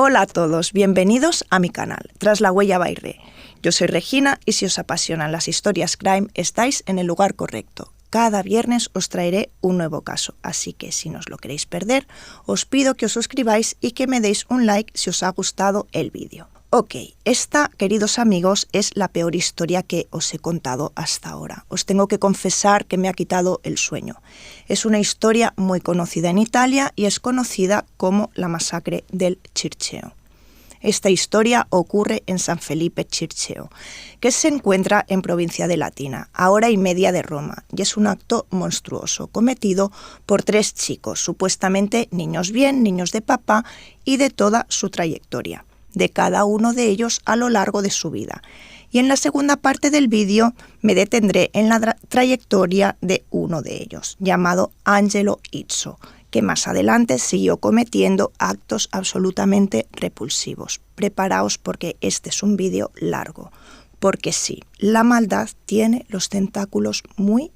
Hola a todos, bienvenidos a mi canal, Tras la Huella by Re. Yo soy Regina y si os apasionan las historias crime, estáis en el lugar correcto. Cada viernes os traeré un nuevo caso, así que si no os lo queréis perder, os pido que os suscribáis y que me deis un like si os ha gustado el vídeo. Ok, esta, queridos amigos, es la peor historia que os he contado hasta ahora. Os tengo que confesar que me ha quitado el sueño. Es una historia muy conocida en Italia y es conocida como la masacre del Circeo. Esta historia ocurre en San Felipe Circeo, que se encuentra en provincia de Latina, a hora y media de Roma, y es un acto monstruoso cometido por 3 chicos, supuestamente niños bien, niños de papá y de toda su trayectoria, de cada uno de ellos a lo largo de su vida. Y en la segunda parte del vídeo me detendré en la trayectoria de uno de ellos, llamado Angelo Izzo, que más adelante siguió cometiendo actos absolutamente repulsivos. Preparaos porque este es un vídeo largo, porque sí, la maldad tiene los tentáculos muy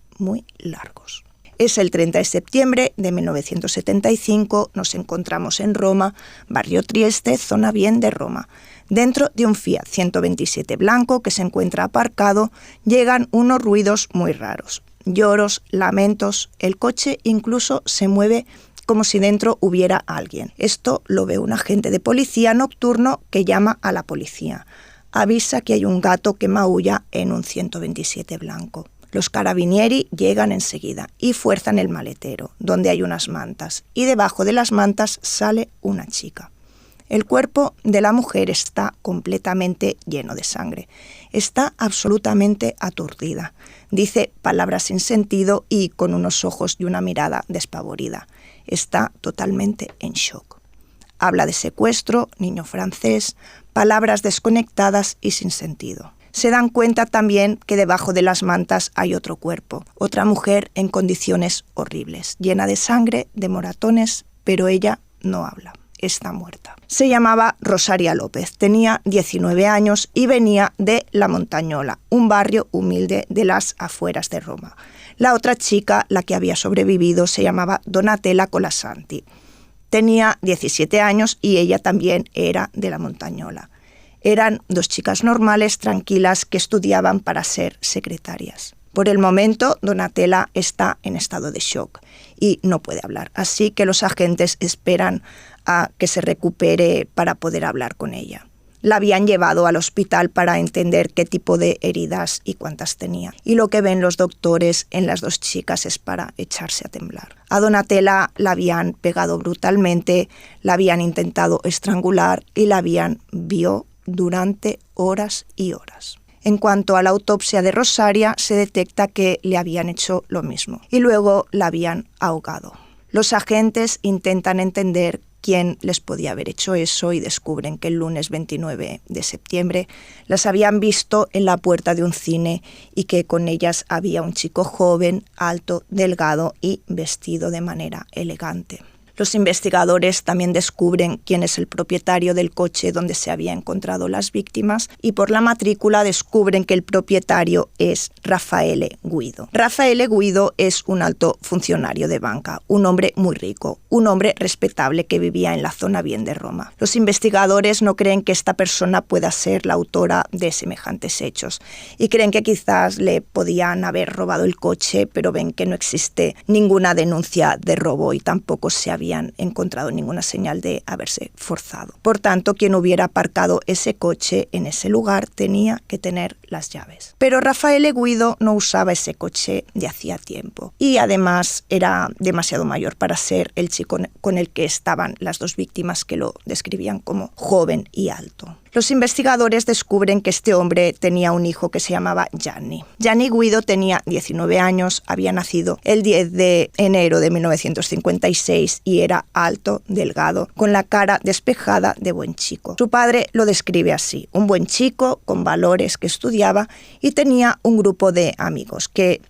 largos. Es el 30 de septiembre de 1975, nos encontramos en Roma, barrio Trieste, zona bien de Roma. Dentro de un Fiat 127 blanco que se encuentra aparcado, llegan unos ruidos muy raros. Lloros, lamentos, el coche incluso se mueve como si dentro hubiera alguien. Esto lo ve un agente de policía nocturno que llama a la policía. Avisa que hay un gato que maulla en un 127 blanco. Los carabinieri llegan enseguida y fuerzan el maletero, donde hay unas mantas, y debajo de las mantas sale una chica. El cuerpo de la mujer está completamente lleno de sangre. Está absolutamente aturdida. Dice palabras sin sentido y con unos ojos y una mirada despavorida. Está totalmente en shock. Habla de secuestro, niño francés, palabras desconectadas y sin sentido. Se dan cuenta también que debajo de las mantas hay otro cuerpo, otra mujer en condiciones horribles, llena de sangre, de moratones, pero ella no habla. Está muerta. Se llamaba Rosaria López, tenía 19 años y venía de La Montañola, un barrio humilde de las afueras de Roma. La otra chica, la que había sobrevivido, se llamaba Donatella Colasanti. Tenía 17 años y ella también era de La Montañola. Eran 2 chicas normales, tranquilas, que estudiaban para ser secretarias. Por el momento, Donatella está en estado de shock y no puede hablar, así que los agentes esperan a que se recupere para poder hablar con ella. La habían llevado al hospital para entender qué tipo de heridas y cuántas tenía. Y lo que ven los doctores en las 2 chicas es para echarse a temblar. A Donatella la habían pegado brutalmente, la habían intentado estrangular y la habían violado durante horas y horas. En cuanto a la autopsia de Rosaria, se detecta que le habían hecho lo mismo y luego la habían ahogado. Los agentes intentan entender quién les podía haber hecho eso y descubren que el lunes 29 de septiembre las habían visto en la puerta de un cine y que con ellas había un chico joven, alto, delgado y vestido de manera elegante. Los investigadores también descubren quién es el propietario del coche donde se habían encontrado las víctimas y por la matrícula descubren que el propietario es Raffaele Guido. Raffaele Guido es un alto funcionario de banca, un hombre muy rico, un hombre respetable que vivía en la zona bien de Roma. Los investigadores no creen que esta persona pueda ser la autora de semejantes hechos y creen que quizás le podían haber robado el coche, pero ven que no existe ninguna denuncia de robo y tampoco se habían encontrado ninguna señal de haberse forzado. Por tanto, quien hubiera aparcado ese coche en ese lugar tenía que tener las llaves. Pero Raffaele Guido no usaba ese coche de hacía tiempo y además era demasiado mayor para ser el chico con el que estaban las 2 víctimas que lo describían como joven y alto. Los investigadores descubren que este hombre tenía un hijo que se llamaba Gianni. Gianni Guido tenía 19 años, había nacido el 10 de enero de 1956 y era alto, delgado, con la cara despejada de buen chico. Su padre lo describe así: un buen chico con valores que estudiaba y tenía un grupo de amigos que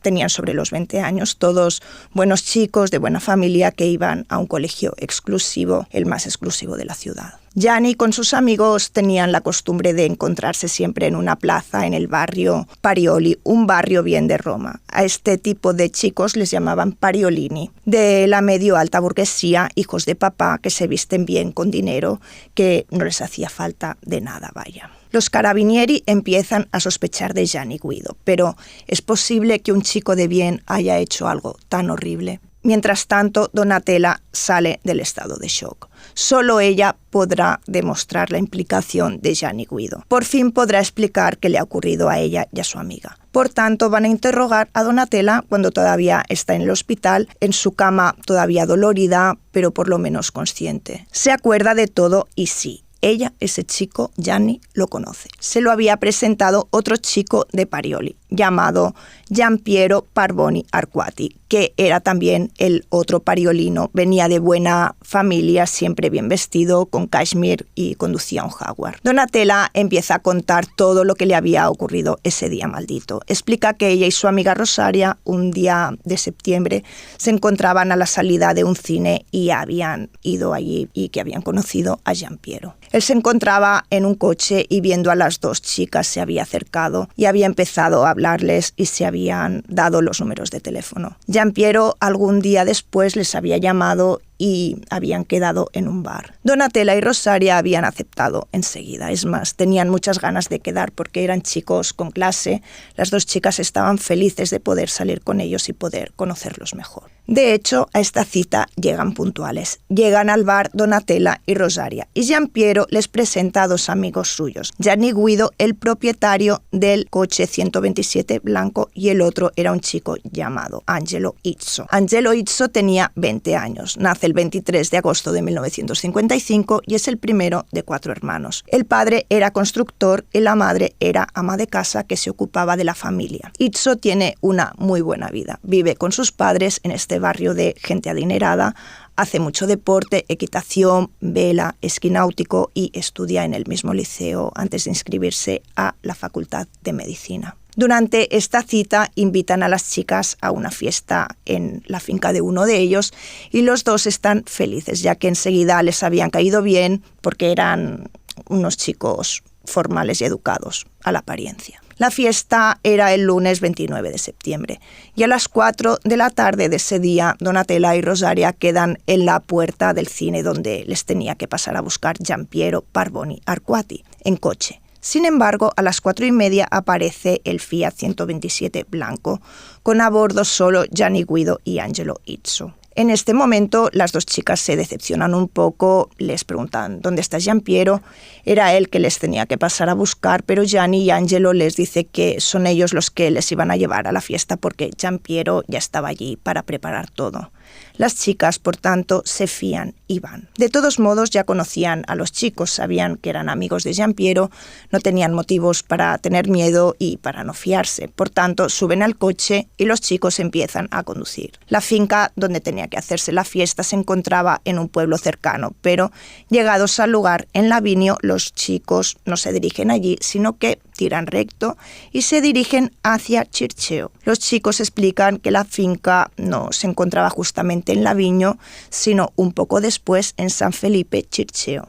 tenían sobre los 20 años, todos buenos chicos de buena familia que iban a un colegio exclusivo, el más exclusivo de la ciudad. Gianni con sus amigos tenían la costumbre de encontrarse siempre en una plaza en el barrio Parioli, un barrio bien de Roma. A este tipo de chicos les llamaban pariolini, de la medio alta burguesía, hijos de papá que se visten bien con dinero, que no les hacía falta de nada, vaya. Los carabinieri empiezan a sospechar de Gianni Guido, pero ¿es posible que un chico de bien haya hecho algo tan horrible? Mientras tanto, Donatella sale del estado de shock. Solo ella podrá demostrar la implicación de Gianni Guido. Por fin podrá explicar qué le ha ocurrido a ella y a su amiga. Por tanto, van a interrogar a Donatella cuando todavía está en el hospital, en su cama todavía dolorida, pero por lo menos consciente. Se acuerda de todo y sí. Ella, ese chico, Gianni, lo conoce. Se lo había presentado otro chico de Parioli, llamado Giampiero Parboni Arquati, que era también el otro pariolino. Venía de buena familia, siempre bien vestido, con cashmere y conducía un Jaguar. Donatella empieza a contar todo lo que le había ocurrido ese día maldito. Explica que ella y su amiga Rosaria, un día de septiembre, se encontraban a la salida de un cine y habían ido allí y que habían conocido a Giampiero. Él se encontraba en un coche y viendo a las dos chicas se había acercado y había empezado a hablarles y se habían dado los números de teléfono. Giampiero algún día después les había llamado y habían quedado en un bar. Donatella y Rosaria habían aceptado enseguida. Es más, tenían muchas ganas de quedar porque eran chicos con clase. Las dos chicas estaban felices de poder salir con ellos y poder conocerlos mejor. De hecho, a esta cita llegan puntuales. Llegan al bar Donatella y Rosaria y Giampiero les presenta a dos amigos suyos. Gianni Guido, el propietario del coche 127 blanco, y el otro era un chico llamado Angelo Izzo. Angelo Izzo tenía 20 años. Nace el 23 de agosto de 1955 y es el primero de 4 hermanos. El padre era constructor y la madre era ama de casa que se ocupaba de la familia. Izzo tiene una muy buena vida. Vive con sus padres en este barrio de gente adinerada, hace mucho deporte, equitación, vela, esquí náutico y estudia en el mismo liceo antes de inscribirse a la Facultad de Medicina. Durante esta cita invitan a las chicas a una fiesta en la finca de uno de ellos y los dos están felices, ya que enseguida les habían caído bien porque eran unos chicos formales y educados a la apariencia. La fiesta era el lunes 29 de septiembre y a las 4 de la tarde de ese día Donatella y Rosaria quedan en la puerta del cine donde les tenía que pasar a buscar Giampiero Parboni Arquati en coche. Sin embargo, a las 4:30 aparece el Fiat 127 blanco, con a bordo solo Gianni Guido y Angelo Izzo. En este momento las dos chicas se decepcionan un poco, les preguntan ¿dónde está Giampiero? Era él que les tenía que pasar a buscar, pero Gianni y Angelo les dice que son ellos los que les iban a llevar a la fiesta porque Giampiero ya estaba allí para preparar todo. Las chicas, por tanto, se fían y van. De todos modos, ya conocían a los chicos, sabían que eran amigos de Giampiero, no tenían motivos para tener miedo y para no fiarse. Por tanto, suben al coche y los chicos empiezan a conducir. La finca donde tenía que hacerse la fiesta se encontraba en un pueblo cercano, pero llegados al lugar en Lavinio, los chicos no se dirigen allí, sino que tiran recto y se dirigen hacia Circeo. Los chicos explican que la finca no se encontraba justamente en Lavinio, sino un poco después en San Felipe Circeo.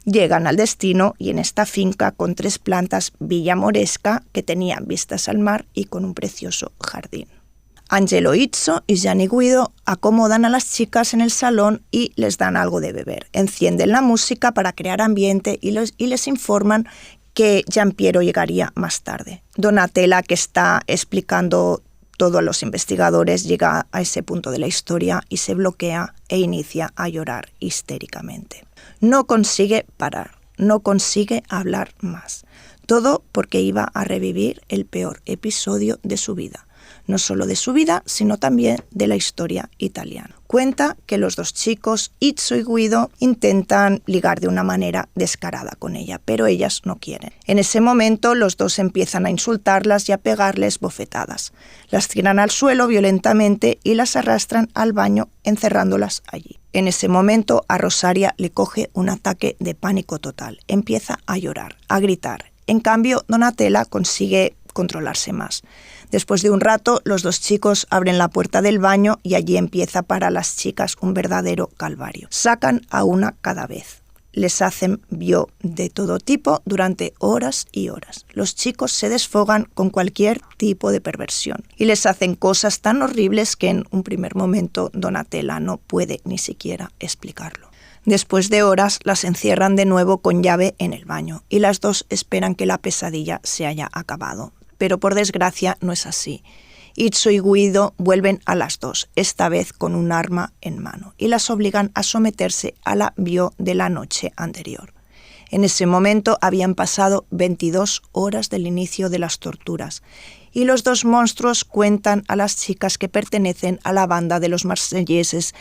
Llegan al destino y en esta finca con 3 plantas Villa Moresca que tenían vistas al mar y con un precioso jardín. Angelo Izzo y Gianni Guido acomodan a las chicas en el salón y les dan algo de beber. Encienden la música para crear ambiente y les informan que Giampiero llegaría más tarde. Donatella, que está explicando todo a los investigadores, llega a ese punto de la historia y se bloquea e inicia a llorar histéricamente. No consigue parar, no consigue hablar más. Todo porque iba a revivir el peor episodio de su vida. No solo de su vida, sino también de la historia italiana. Cuenta que los dos chicos, Izzo y Guido, intentan ligar de una manera descarada con ella, pero ellas no quieren. En ese momento, los dos empiezan a insultarlas y a pegarles bofetadas. Las tiran al suelo violentamente y las arrastran al baño, encerrándolas allí. En ese momento, a Rosaria le coge un ataque de pánico total. Empieza a llorar, a gritar. En cambio, Donatella consigue controlarse más. Después de un rato, los dos chicos abren la puerta del baño y allí empieza para las chicas un verdadero calvario. Sacan a una cada vez. Les hacen bio de todo tipo durante horas y horas. Los chicos se desfogan con cualquier tipo de perversión y les hacen cosas tan horribles que en un primer momento Donatella no puede ni siquiera explicarlo. Después de horas las encierran de nuevo con llave en el baño y las dos esperan que la pesadilla se haya acabado. Pero por desgracia no es así. Itzo y Guido vuelven a las dos, esta vez con un arma en mano, y las obligan a someterse a la bio de la noche anterior. En ese momento habían pasado 22 horas del inicio de las torturas, y los dos monstruos cuentan a las chicas que pertenecen a la banda de los marselleses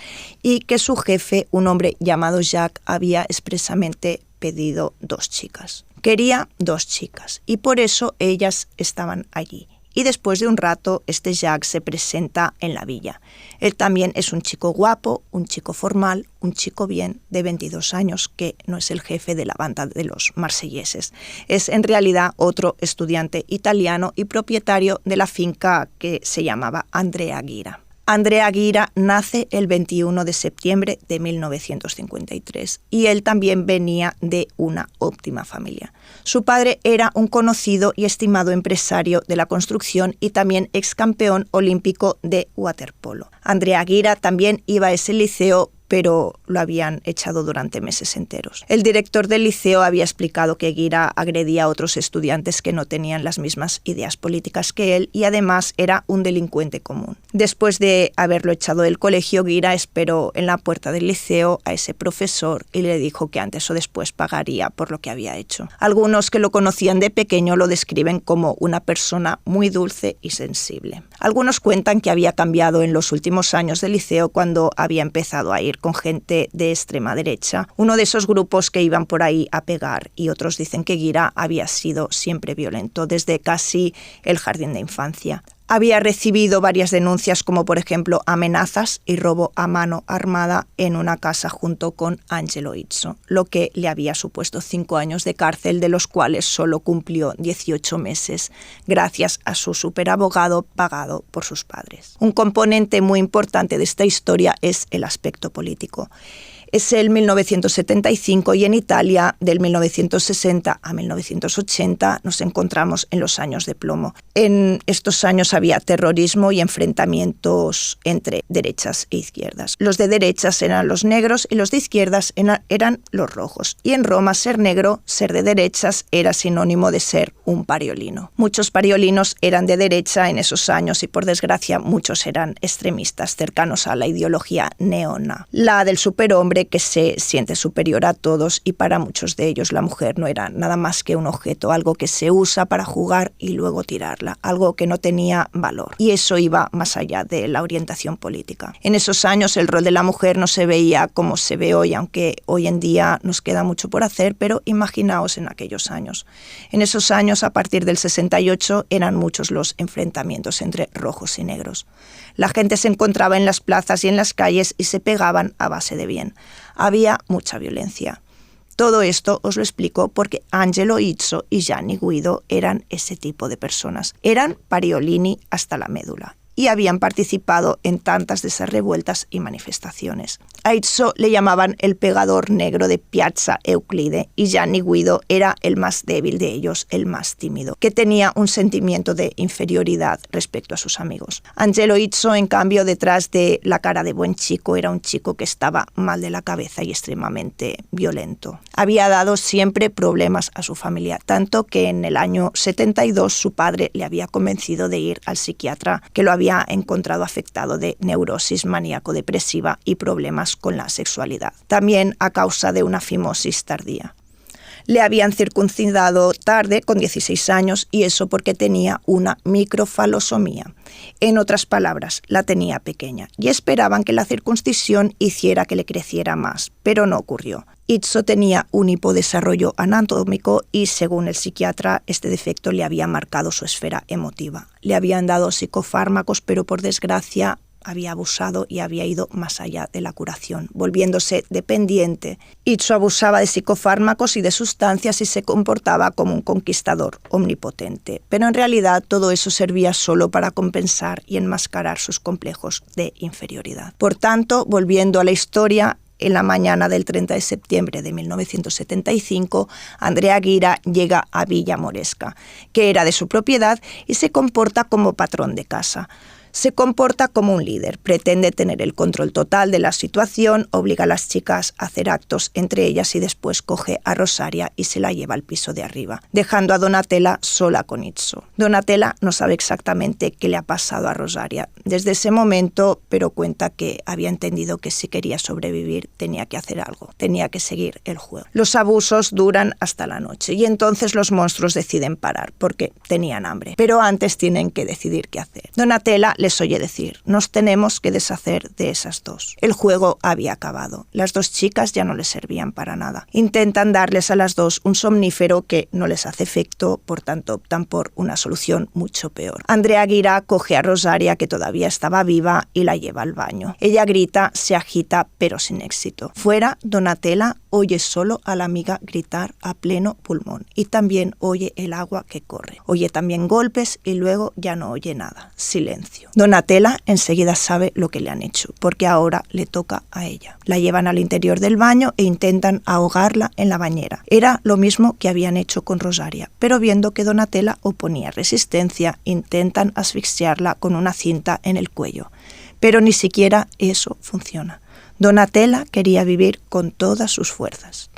y que su jefe, un hombre llamado Jacques, había expresamente pedido 2 chicas. Quería 2 chicas, y por eso ellas estaban allí. Y después de un rato, este Jacques se presenta en la villa. Él también es un chico guapo, un chico formal, un chico bien de 22 años, que no es el jefe de la banda de los marselleses. Es en realidad otro estudiante italiano y propietario de la finca que se llamaba Andrea Ghira. Andrea Ghira nace el 21 de septiembre de 1953 y él también venía de una óptima familia. Su padre era un conocido y estimado empresario de la construcción y también ex campeón olímpico de waterpolo. Andrea Ghira también iba a ese liceo, pero lo habían echado durante meses enteros. El director del liceo había explicado que Ghira agredía a otros estudiantes que no tenían las mismas ideas políticas que él y además era un delincuente común. Después de haberlo echado del colegio, Ghira esperó en la puerta del liceo a ese profesor y le dijo que antes o después pagaría por lo que había hecho. Algunos que lo conocían de pequeño lo describen como una persona muy dulce y sensible. Algunos cuentan que había cambiado en los últimos años del liceo cuando había empezado a ir con gente de extrema derecha, uno de esos grupos que iban por ahí a pegar, y otros dicen que Ghira había sido siempre violento desde casi el jardín de infancia. Había recibido varias denuncias como por ejemplo amenazas y robo a mano armada en una casa junto con Angelo Izzo, lo que le había supuesto 5 años de cárcel, de los cuales solo cumplió 18 meses gracias a su superabogado pagado por sus padres. Un componente muy importante de esta historia es el aspecto político. Es el 1975 y en Italia, del 1960 a 1980, nos encontramos en los años de plomo. En estos años había terrorismo y enfrentamientos entre derechas e izquierdas. Los de derechas eran los negros y los de izquierdas eran los rojos. Y en Roma ser negro, ser de derechas, era sinónimo de ser un pariolino. Muchos pariolinos eran de derecha en esos años y por desgracia muchos eran extremistas cercanos a la ideología neona. La del superhombre que se siente superior a todos, y para muchos de ellos la mujer no era nada más que un objeto, algo que se usa para jugar y luego tirarla, algo que no tenía valor. Y eso iba más allá de la orientación política. En esos años el rol de la mujer no se veía como se ve hoy, aunque hoy en día nos queda mucho por hacer, pero imaginaos en aquellos años. En esos años, a partir del 68, eran muchos los enfrentamientos entre rojos y negros. La gente se encontraba en las plazas y en las calles y se pegaban a base de bien. Había mucha violencia. Todo esto os lo explico porque Angelo Izzo y Gianni Guido eran ese tipo de personas. Eran pariolini hasta la médula y habían participado en tantas de esas revueltas y manifestaciones. A Izzo le llamaban el pegador negro de Piazza Euclide y Gianni Guido era el más débil de ellos, el más tímido, que tenía un sentimiento de inferioridad respecto a sus amigos. Angelo Izzo, en cambio, detrás de la cara de buen chico, era un chico que estaba mal de la cabeza y extremadamente violento. Había dado siempre problemas a su familia, tanto que en el año 72 su padre le había convencido de ir al psiquiatra, que lo había encontrado afectado de neurosis maníaco-depresiva y problemas con la sexualidad, también a causa de una fimosis tardía. Le habían circuncidado tarde, con 16 años, y eso porque tenía una microfalosomía. En otras palabras, la tenía pequeña, y esperaban que la circuncisión hiciera que le creciera más, pero no ocurrió. Izzo tenía un hipodesarrollo anatómico y, según el psiquiatra, este defecto le había marcado su esfera emotiva. Le habían dado psicofármacos, pero por desgracia había abusado y había ido más allá de la curación, volviéndose dependiente. Itzo abusaba de psicofármacos y de sustancias y se comportaba como un conquistador omnipotente, pero en realidad todo eso servía solo para compensar y enmascarar sus complejos de inferioridad. Por tanto, volviendo a la historia, en la mañana del 30 de septiembre de 1975, Andrea Ghira llega a Villa Moresca, que era de su propiedad, y se comporta como patrón de casa. Se comporta como un líder, pretende tener el control total de la situación, obliga a las chicas a hacer actos entre ellas y después coge a Rosaria y se la lleva al piso de arriba, dejando a Donatella sola con Itzo. Donatella no sabe exactamente qué le ha pasado a Rosaria desde ese momento, pero cuenta que había entendido que si quería sobrevivir tenía que hacer algo, tenía que seguir el juego. Los abusos duran hasta la noche y entonces los monstruos deciden parar porque tenían hambre, pero antes tienen que decidir qué hacer. Donatella les oye decir: nos tenemos que deshacer de esas dos. El juego había acabado. Las dos chicas ya no les servían para nada. Intentan darles a las dos un somnífero que no les hace efecto, por tanto optan por una solución mucho peor. Andrea Ghira coge a Rosaria, que todavía estaba viva, y la lleva al baño. Ella grita, se agita, pero sin éxito. Fuera, Donatella oye solo a la amiga gritar a pleno pulmón y también oye el agua que corre. Oye también golpes y luego ya no oye nada. Silencio. Donatella enseguida sabe lo que le han hecho, porque ahora le toca a ella. La llevan al interior del baño e intentan ahogarla en la bañera. Era lo mismo que habían hecho con Rosaria, pero viendo que Donatella oponía resistencia, intentan asfixiarla con una cinta en el cuello. Pero ni siquiera eso funciona. Donatella quería vivir con todas sus fuerzas.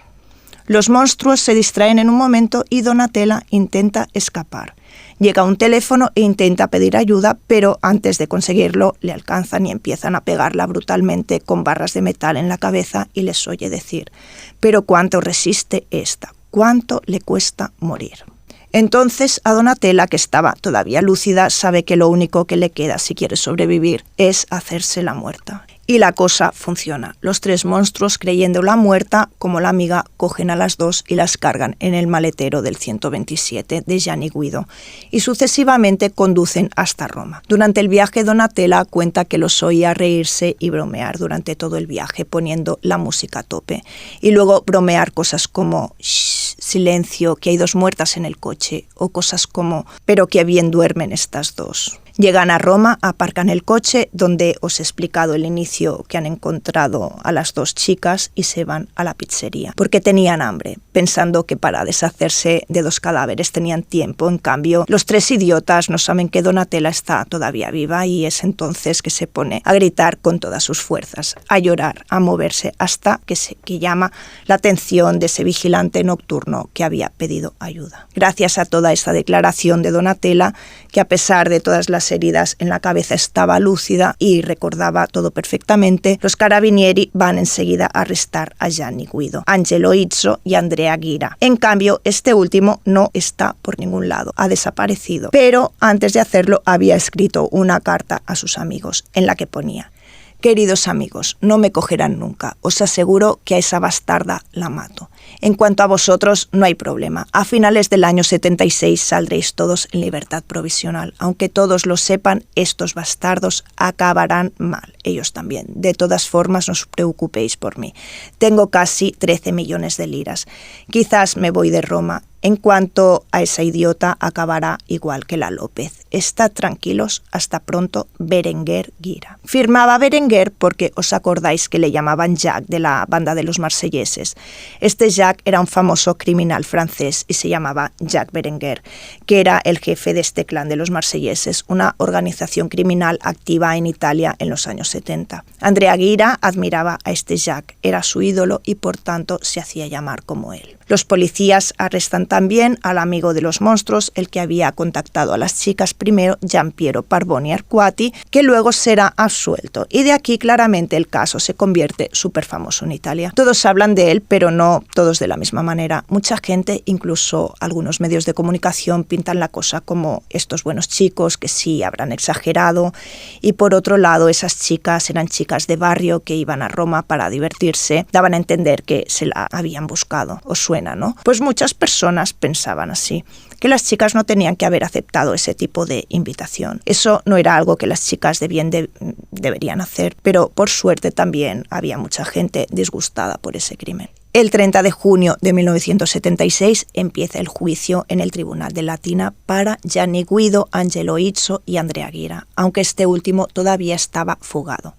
Los monstruos se distraen en un momento y Donatella intenta escapar. Llega a un teléfono e intenta pedir ayuda, pero antes de conseguirlo le alcanzan y empiezan a pegarla brutalmente con barras de metal en la cabeza y les oye decir: «¿Pero cuánto resiste esta? ¿Cuánto le cuesta morir?». Entonces a Donatella, que estaba todavía lúcida, sabe que lo único que le queda si quiere sobrevivir es hacerse la muerta. Y la cosa funciona. Los tres monstruos, creyéndola muerta, como la amiga, cogen a las dos y las cargan en el maletero del 127 de Gianni Guido y sucesivamente conducen hasta Roma. Durante el viaje, Donatella cuenta que los oía reírse y bromear durante todo el viaje, poniendo la música a tope. Y luego bromear cosas como «Shh, silencio, que hay dos muertas en el coche», o cosas como «pero qué bien duermen estas dos». Llegan a Roma, aparcan el coche, donde os he explicado el inicio, que han encontrado a las dos chicas, y se van a la pizzería, porque tenían hambre, pensando que para deshacerse de dos cadáveres tenían tiempo. En cambio, los tres idiotas no saben que Donatella está todavía viva y es entonces que se pone a gritar con todas sus fuerzas, a llorar, a moverse, hasta que llama la atención de ese vigilante nocturno que había pedido ayuda. Gracias a toda esta declaración de Donatella, que a pesar de todas las heridas en la cabeza estaba lúcida y recordaba todo perfectamente, los carabinieri van enseguida a arrestar a Gianni Guido, Angelo Izzo y Andrea Ghira. En cambio, este último no está por ningún lado, ha desaparecido. Pero antes de hacerlo había escrito una carta a sus amigos en la que ponía: «Queridos amigos, no me cogerán nunca. Os aseguro que a esa bastarda la mato. En cuanto a vosotros, no hay problema. A finales del año 76 saldréis todos en libertad provisional. Aunque todos lo sepan, estos bastardos acabarán mal. Ellos también. De todas formas, no os preocupéis por mí. Tengo casi 13 millones de liras. Quizás me voy de Roma. En cuanto a esa idiota, acabará igual que la López. Estad tranquilos, hasta pronto, Berenguer Ghira». Firmaba Berenguer porque os acordáis que le llamaban Jack de la banda de los marselleses. Este Jack era un famoso criminal francés y se llamaba Jack Berenguer, que era el jefe de este clan de los marselleses, una organización criminal activa en Italia en los años 70. Andrea Ghira admiraba a este Jack, era su ídolo y por tanto se hacía llamar como él. Los policías arrestan también al amigo de los monstruos, el que había contactado a las chicas primero, Giampiero Parboni Arquati, que luego será absuelto. Y de aquí claramente el caso se convierte súper famoso en Italia. Todos hablan de él, pero no todos de la misma manera. Mucha gente, incluso algunos medios de comunicación, pintan la cosa como estos buenos chicos que sí habrán exagerado. Y por otro lado, esas chicas eran chicas de barrio que iban a Roma para divertirse. Daban a entender que se la habían buscado. ¿Os suena suena, ¿no? Pues muchas personas pensaban así, que las chicas no tenían que haber aceptado ese tipo de invitación. Eso no era algo que las chicas deberían hacer, pero por suerte también había mucha gente disgustada por ese crimen. El 30 de junio de 1976 empieza el juicio en el Tribunal de Latina para Gianni Guido, Angelo Izzo y Andrea Ghira, aunque este último todavía estaba fugado.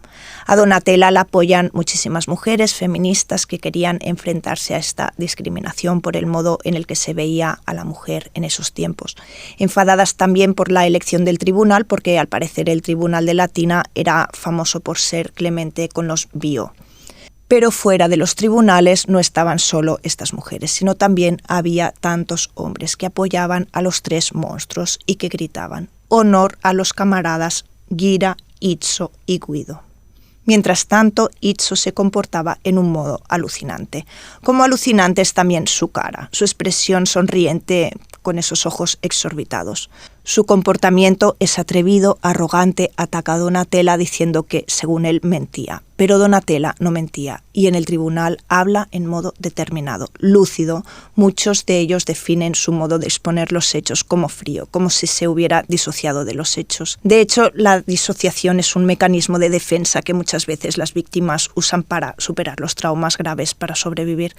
A Donatella la apoyan muchísimas mujeres feministas que querían enfrentarse a esta discriminación por el modo en el que se veía a la mujer en esos tiempos. Enfadadas también por la elección del tribunal, porque al parecer el Tribunal de Latina era famoso por ser clemente con los bio. Pero fuera de los tribunales no estaban solo estas mujeres, sino también había tantos hombres que apoyaban a los tres monstruos y que gritaban «Honor a los camaradas Ghira, Izzo y Guido». Mientras tanto, Izzo se comportaba en un modo alucinante. Como alucinante es también su cara, su expresión sonriente con esos ojos exorbitados. Su comportamiento es atrevido, arrogante, ataca a Donatella diciendo que, según él, mentía. Pero Donatella no mentía y en el tribunal habla en modo determinado, lúcido. Muchos de ellos definen su modo de exponer los hechos como frío, como si se hubiera disociado de los hechos. De hecho, la disociación es un mecanismo de defensa que muchas veces las víctimas usan para superar los traumas graves para sobrevivir.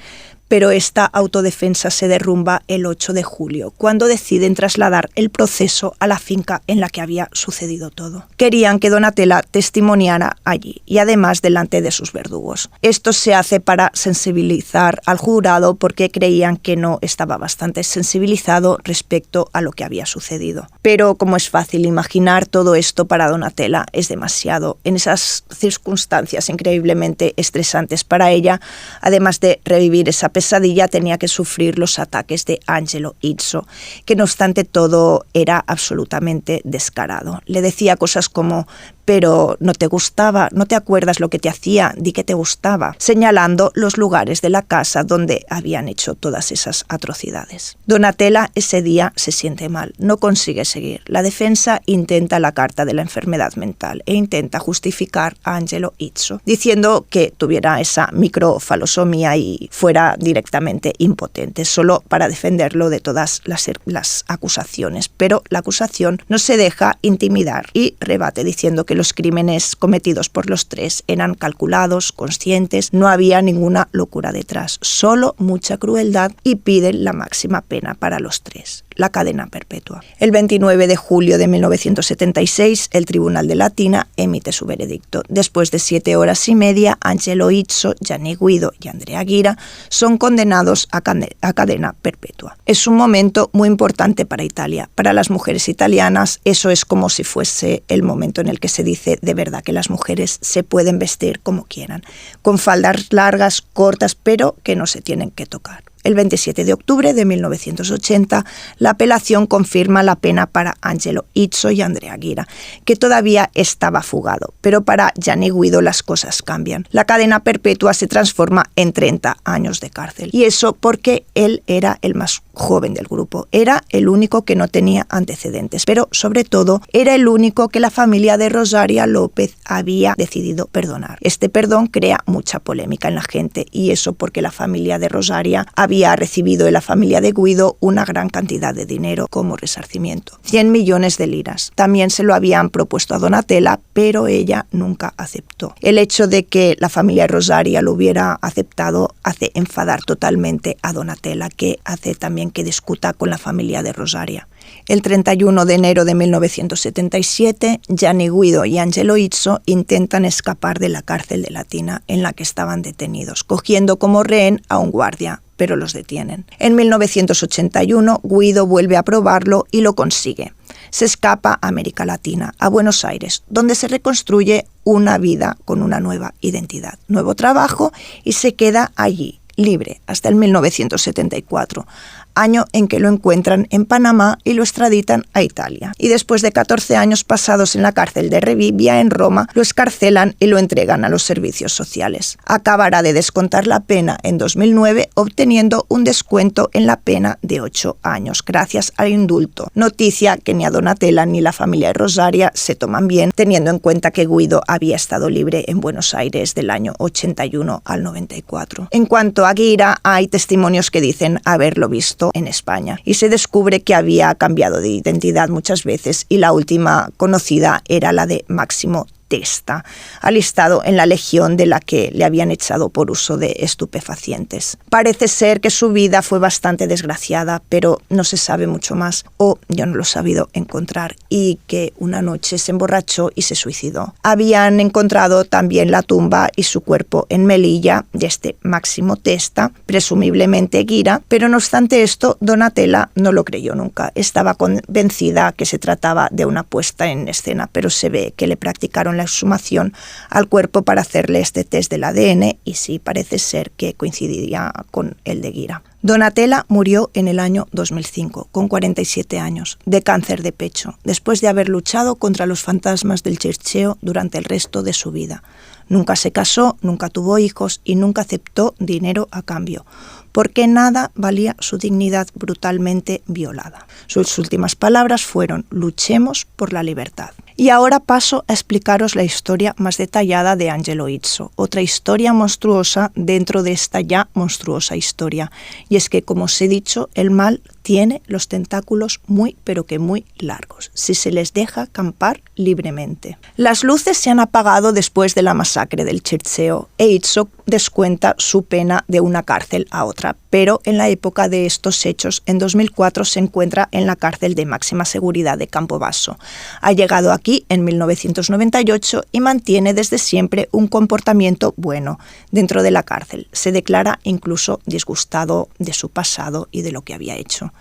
Pero esta autodefensa se derrumba el 8 de julio, cuando deciden trasladar el proceso a la finca en la que había sucedido todo. Querían que Donatella testimoniara allí y además delante de sus verdugos. Esto se hace para sensibilizar al jurado porque creían que no estaba bastante sensibilizado respecto a lo que había sucedido. Pero como es fácil imaginar, todo esto para Donatella es demasiado. En esas circunstancias increíblemente estresantes para ella, además de revivir esa pesadilla, tenía que sufrir los ataques de Angelo Izzo, que no obstante todo era absolutamente descarado. Le decía cosas como «pero no te gustaba, no te acuerdas lo que te hacía, di que te gustaba», señalando los lugares de la casa donde habían hecho todas esas atrocidades. Donatella ese día se siente mal, no consigue seguir. La defensa intenta la carta de la enfermedad mental e intenta justificar a Angelo Izzo, diciendo que tuviera esa microfalosomía y fuera directamente impotente, solo para defenderlo de todas las acusaciones. Pero la acusación no se deja intimidar y rebate diciendo que los crímenes cometidos por los tres eran calculados, conscientes, no había ninguna locura detrás, solo mucha crueldad, y piden la máxima pena para los tres, la cadena perpetua. El 29 de julio de 1976, el Tribunal de Latina emite su veredicto. Después de 7 horas y media, Angelo Izzo, Gianni Guido y Andrea Ghira son condenados a cadena perpetua. Es un momento muy importante para Italia. Para las mujeres italianas, eso es como si fuese el momento en el que se dice de verdad que las mujeres se pueden vestir como quieran, con faldas largas, cortas, pero que no se tienen que tocar. El 27 de octubre de 1980, la apelación confirma la pena para Angelo Izzo y Andrea Ghira, que todavía estaba fugado, pero para Gianni Guido las cosas cambian. La cadena perpetua se transforma en 30 años de cárcel, y eso porque él era el más joven del grupo, era el único que no tenía antecedentes, pero sobre todo era el único que la familia de Rosaria López había decidido perdonar. Este perdón crea mucha polémica en la gente, y eso porque la familia de Rosaria había recibido de la familia de Guido una gran cantidad de dinero como resarcimiento, 100 millones de liras. También se lo habían propuesto a Donatella, pero ella nunca aceptó. El hecho de que la familia de Rosaria lo hubiera aceptado hace enfadar totalmente a Donatella, que hace también que discuta con la familia de Rosaria. El 31 de enero de 1977, Gianni Guido y Angelo Izzo intentan escapar de la cárcel de Latina en la que estaban detenidos, cogiendo como rehén a un guardia, pero los detienen. En 1981, Guido vuelve a probarlo y lo consigue. Se escapa a América Latina, a Buenos Aires, donde se reconstruye una vida con una nueva identidad, nuevo trabajo, y se queda allí, libre, hasta el 1974. año en que lo encuentran en Panamá y lo extraditan a Italia. Y después de 14 años pasados en la cárcel de Rebibbia en Roma, lo excarcelan y lo entregan a los servicios sociales. Acabará de descontar la pena en 2009, obteniendo un descuento en la pena de 8 años, gracias al indulto. Noticia que ni a Donatella ni la familia de Rosaria se toman bien, teniendo en cuenta que Guido había estado libre en Buenos Aires del año 81 al 94. En cuanto a Ghira, hay testimonios que dicen haberlo visto en España y se descubre que había cambiado de identidad muchas veces y la última conocida era la de Máximo Testa, alistado en la legión de la que le habían echado por uso de estupefacientes. Parece ser que su vida fue bastante desgraciada, pero no se sabe mucho más, o yo no lo he sabido encontrar, y que una noche se emborrachó y se suicidó. Habían encontrado también la tumba y su cuerpo en Melilla de este Máximo Testa, presumiblemente Ghira, pero no obstante esto, Donatella no lo creyó nunca. Estaba convencida que se trataba de una puesta en escena, pero se ve que le practicaron la exhumación al cuerpo para hacerle este test del ADN y sí parece ser que coincidiría con el de Ghira. Donatella murió en el año 2005, con 47 años, de cáncer de pecho, después de haber luchado contra los fantasmas del Circeo durante el resto de su vida. Nunca se casó, nunca tuvo hijos y nunca aceptó dinero a cambio, porque nada valía su dignidad brutalmente violada. Sus últimas palabras fueron: luchemos por la libertad. Y ahora paso a explicaros la historia más detallada de Angelo Izzo, otra historia monstruosa dentro de esta ya monstruosa historia. Y es que, como os he dicho, el mal tiene los tentáculos muy pero que muy largos, si se les deja campar libremente. Las luces se han apagado después de la masacre del Circeo e Izzo descuenta su pena de una cárcel a otra, pero en la época de estos hechos, en 2004, se encuentra en la cárcel de máxima seguridad de Campobasso. Ha llegado aquí en 1998 y mantiene desde siempre un comportamiento bueno dentro de la cárcel. Se declara incluso disgustado de su pasado y de lo que había hecho.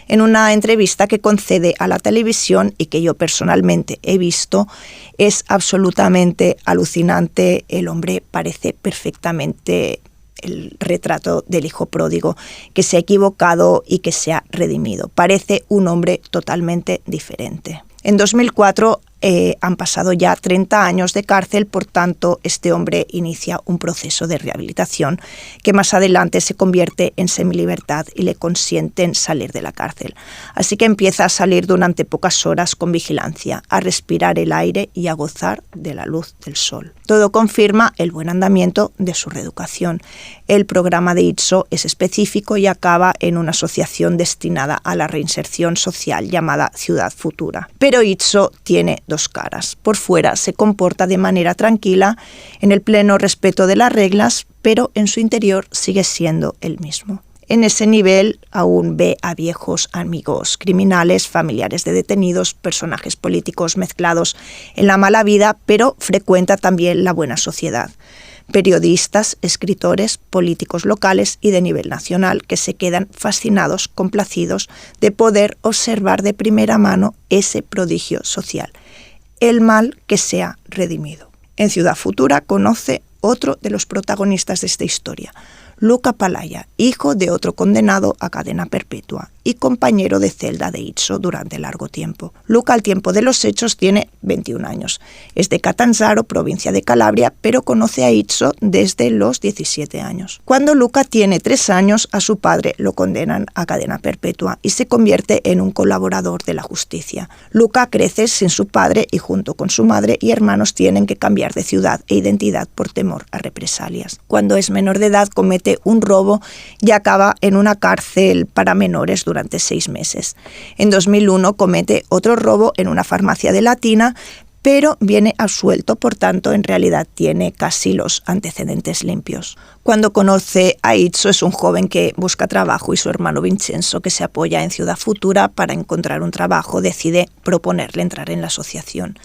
En una entrevista que concede a la televisión y que yo personalmente he visto, es absolutamente alucinante. El hombre parece perfectamente el retrato del hijo pródigo, que se ha equivocado y que se ha redimido. Parece un hombre totalmente diferente. En 2004 han pasado ya 30 años de cárcel, por tanto, este hombre inicia un proceso de rehabilitación que más adelante se convierte en semilibertad y le consienten salir de la cárcel. Así que empieza a salir durante pocas horas con vigilancia, a respirar el aire y a gozar de la luz del sol. Todo confirma el buen andamiento de su reeducación. El programa de Izzo es específico y acaba en una asociación destinada a la reinserción social llamada Ciudad Futura. Pero Izzo tiene dos caras. Por fuera se comporta de manera tranquila, en el pleno respeto de las reglas, pero en su interior sigue siendo el mismo. En ese nivel aún ve a viejos amigos criminales, familiares de detenidos, personajes políticos mezclados en la mala vida, pero frecuenta también la buena sociedad. Periodistas, escritores, políticos locales y de nivel nacional que se quedan fascinados, complacidos de poder observar de primera mano ese prodigio social, el mal que se ha redimido. En Ciudad Futura conoce otro de los protagonistas de esta historia, Luca Palaya, hijo de otro condenado a cadena perpetua y compañero de celda de Izzo durante largo tiempo. Luca, al tiempo de los hechos, tiene 21 años. Es de Catanzaro, provincia de Calabria, pero conoce a Izzo desde los 17 años. Cuando Luca tiene 3 años, a su padre lo condenan a cadena perpetua y se convierte en un colaborador de la justicia. Luca crece sin su padre y junto con su madre y hermanos tienen que cambiar de ciudad e identidad por temor a represalias. Cuando es menor de edad comete un robo y acaba en una cárcel para menores durante 6 meses. En 2001 comete otro robo en una farmacia de Latina, pero viene absuelto, por tanto, en realidad tiene casi los antecedentes limpios. Cuando conoce a Izzo es un joven que busca trabajo y su hermano Vincenzo, que se apoya en Ciudad Futura para encontrar un trabajo, decide proponerle entrar en la asociación.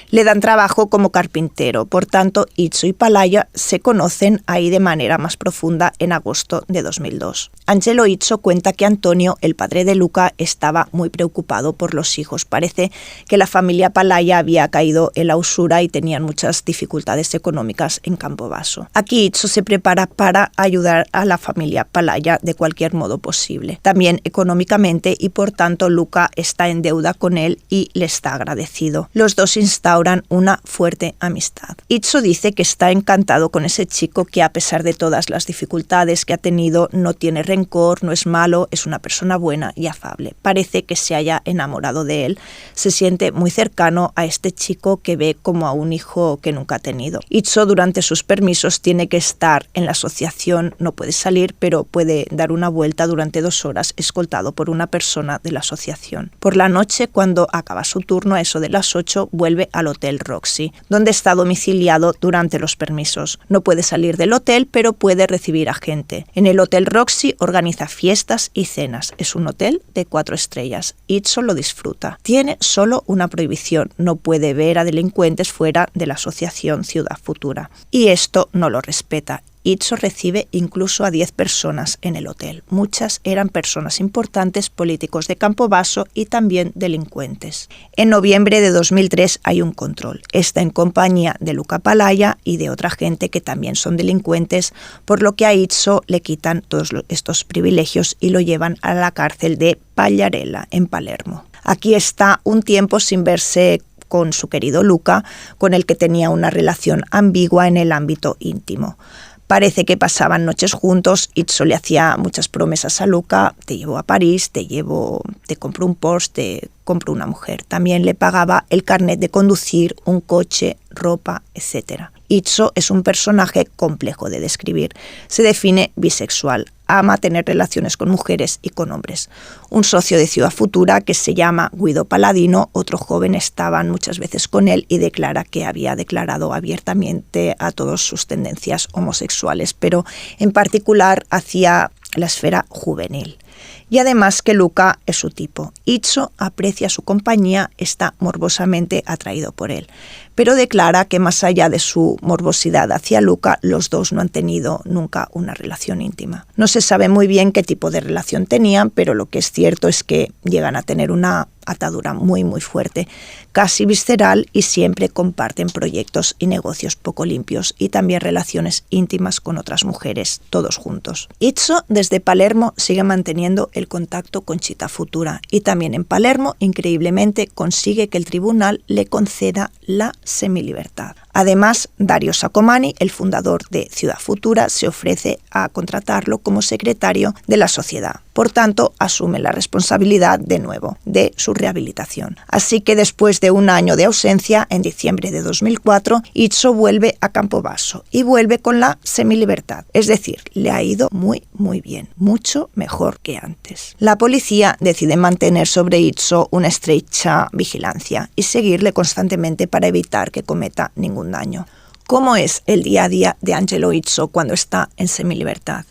Le dan trabajo como carpintero, por tanto, Izzo y Palaya se conocen ahí de manera más profunda en agosto de 2002. Angelo Izzo cuenta que Antonio, el padre de Luca, estaba muy preocupado por los hijos. Parece que la familia Palaya había caído caído en la usura y tenían muchas dificultades económicas en Campobasso. Aquí Itso se prepara para ayudar a la familia Palaya de cualquier modo posible, también económicamente, y por tanto Luca está en deuda con él y le está agradecido. Los dos instauran una fuerte amistad. Itso dice que está encantado con ese chico que, a pesar de todas las dificultades que ha tenido, no tiene rencor, no es malo, es una persona buena y afable. Parece que se haya enamorado de él, se siente muy cercano a este chico que ve como a un hijo que nunca ha tenido. Itso durante sus permisos tiene que estar en la asociación, no puede salir, pero puede dar una vuelta durante 2 horas escoltado por una persona de la asociación. Por la noche, cuando acaba su turno, a eso de las 8, vuelve al Hotel Roxy, donde está domiciliado durante los permisos. No puede salir del hotel, pero puede recibir a gente. En el Hotel Roxy organiza fiestas y cenas. Es un hotel de 4 estrellas. Itso lo disfruta. Tiene solo una prohibición: no puede ver a delincuentes fuera de la asociación Ciudad Futura. Y esto no lo respeta. Itso recibe incluso a 10 personas en el hotel. Muchas eran personas importantes, políticos de Campobasso y también delincuentes. En noviembre de 2003 hay un control. Está en compañía de Luca Palaya y de otra gente que también son delincuentes, por lo que a Itso le quitan todos estos privilegios y lo llevan a la cárcel de Pagliarella, en Palermo. Aquí está un tiempo sin verse con su querido Luca, con el que tenía una relación ambigua en el ámbito íntimo. Parece que pasaban noches juntos. Itso le hacía muchas promesas a Luca: te llevo a París, te compro un Porsche, te compro una mujer. También le pagaba el carnet de conducir, un coche, ropa, etc. Itso es un personaje complejo de describir. Se define bisexual. Ama tener relaciones con mujeres y con hombres. Un socio de Ciudad Futura, que se llama Guido Paladino, otro joven, estaban muchas veces con él y declara que había declarado abiertamente a todas sus tendencias homosexuales, pero en particular hacia la esfera juvenil. Y además que Luca es su tipo. Itso aprecia su compañía, está morbosamente atraído por él, pero declara que más allá de su morbosidad hacia Luca, los dos no han tenido nunca una relación íntima. No se sabe muy bien qué tipo de relación tenían, pero lo que es cierto es que llegan a tener una atadura muy fuerte, casi visceral, y siempre comparten proyectos y negocios poco limpios y también relaciones íntimas con otras mujeres, todos juntos. Itso desde Palermo sigue manteniendo el contacto con Città Futura y también en Palermo, increíblemente, consigue que el tribunal le conceda la semilibertad. Además, Dario Sacomani, el fundador de Ciudad Futura, se ofrece a contratarlo como secretario de la sociedad. Por tanto, asume la responsabilidad de nuevo de su rehabilitación. Así que después de un año de ausencia, en diciembre de 2004, Itso vuelve a Campobasso y vuelve con la semilibertad. Es decir, le ha ido muy bien, mucho mejor que antes. La policía decide mantener sobre Itso una estrecha vigilancia y seguirle constantemente para evitar que cometa ningún daño. ¿Cómo es el día a día de Angelo Itso cuando está en semilibertad?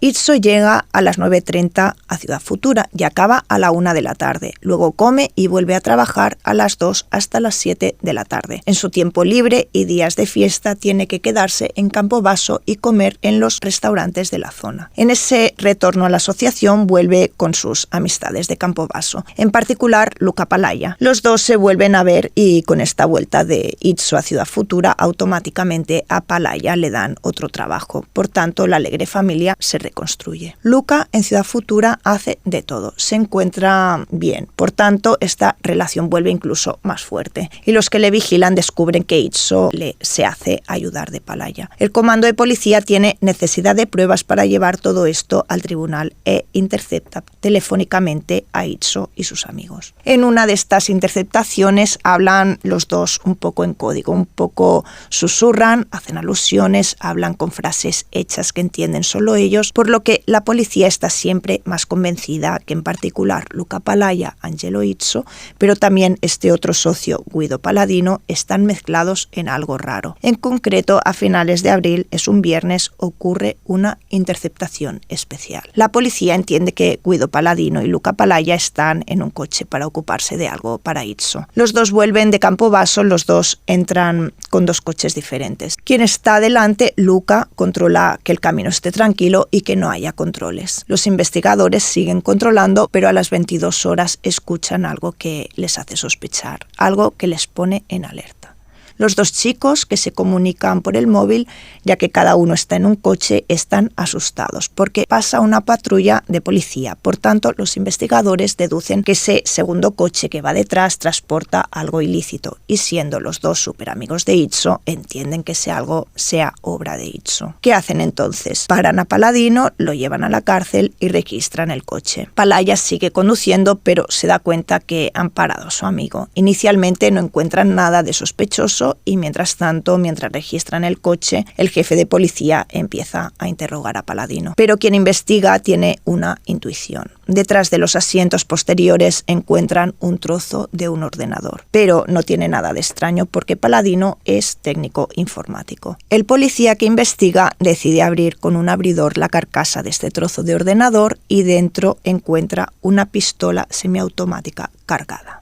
Itso llega a las 9:30 a Ciudad Futura y acaba a la 1 de la tarde. Luego come y vuelve a trabajar a las 2 hasta las 7 de la tarde. En su tiempo libre y días de fiesta tiene que quedarse en Campobasso y comer en los restaurantes de la zona. En ese retorno a la asociación vuelve con sus amistades de Campobasso, en particular Luca Palaya. Los dos se vuelven a ver y con esta vuelta de Itso a Ciudad Futura automáticamente a Palaya le dan otro trabajo. Por tanto, la alegre familia se reconstruye. Luca en Ciudad Futura hace de todo, se encuentra bien, por tanto esta relación vuelve incluso más fuerte y los que le vigilan descubren que Itso se hace ayudar de Palaya. El comando de policía tiene necesidad de pruebas para llevar todo esto al tribunal e intercepta telefónicamente a Itso y sus amigos. En una de estas interceptaciones hablan los dos un poco en código, un poco susurran, hacen alusiones, hablan con frases hechas que entienden solo ellos, por lo que la policía está siempre más convencida que en particular Luca Palaya, Angelo Itso, pero también este otro socio, Guido Paladino, están mezclados en algo raro. En concreto, a finales de abril, es un viernes, ocurre una interceptación especial. La policía entiende que Guido Paladino y Luca Palaya están en un coche para ocuparse de algo para Itso. Los dos vuelven de Campobasso, los dos entran con 2 coches diferentes. Quien está delante, Luca, controla que el camino esté tranquilo y que no haya controles. Los investigadores siguen controlando, pero a las 22 horas escuchan algo que les hace sospechar, algo que les pone en alerta. Los dos chicos que se comunican por el móvil, ya que cada uno está en un coche, están asustados porque pasa una patrulla de policía. Por tanto, los investigadores deducen que ese segundo coche que va detrás transporta algo ilícito y siendo los dos súper amigos de Itzo, entienden que ese algo sea obra de Itzo. ¿Qué hacen entonces? Paran a Paladino, lo llevan a la cárcel y registran el coche. Palaya sigue conduciendo, pero se da cuenta que han parado a su amigo. Inicialmente no encuentran nada de sospechoso y mientras tanto, mientras registran el coche, el jefe de policía empieza a interrogar a Paladino. Pero quien investiga tiene una intuición. Detrás de los asientos posteriores encuentran un trozo de un ordenador. Pero no tiene nada de extraño porque Paladino es técnico informático. El policía que investiga decide abrir con un abridor la carcasa de este trozo de ordenador y dentro encuentra una pistola semiautomática cargada.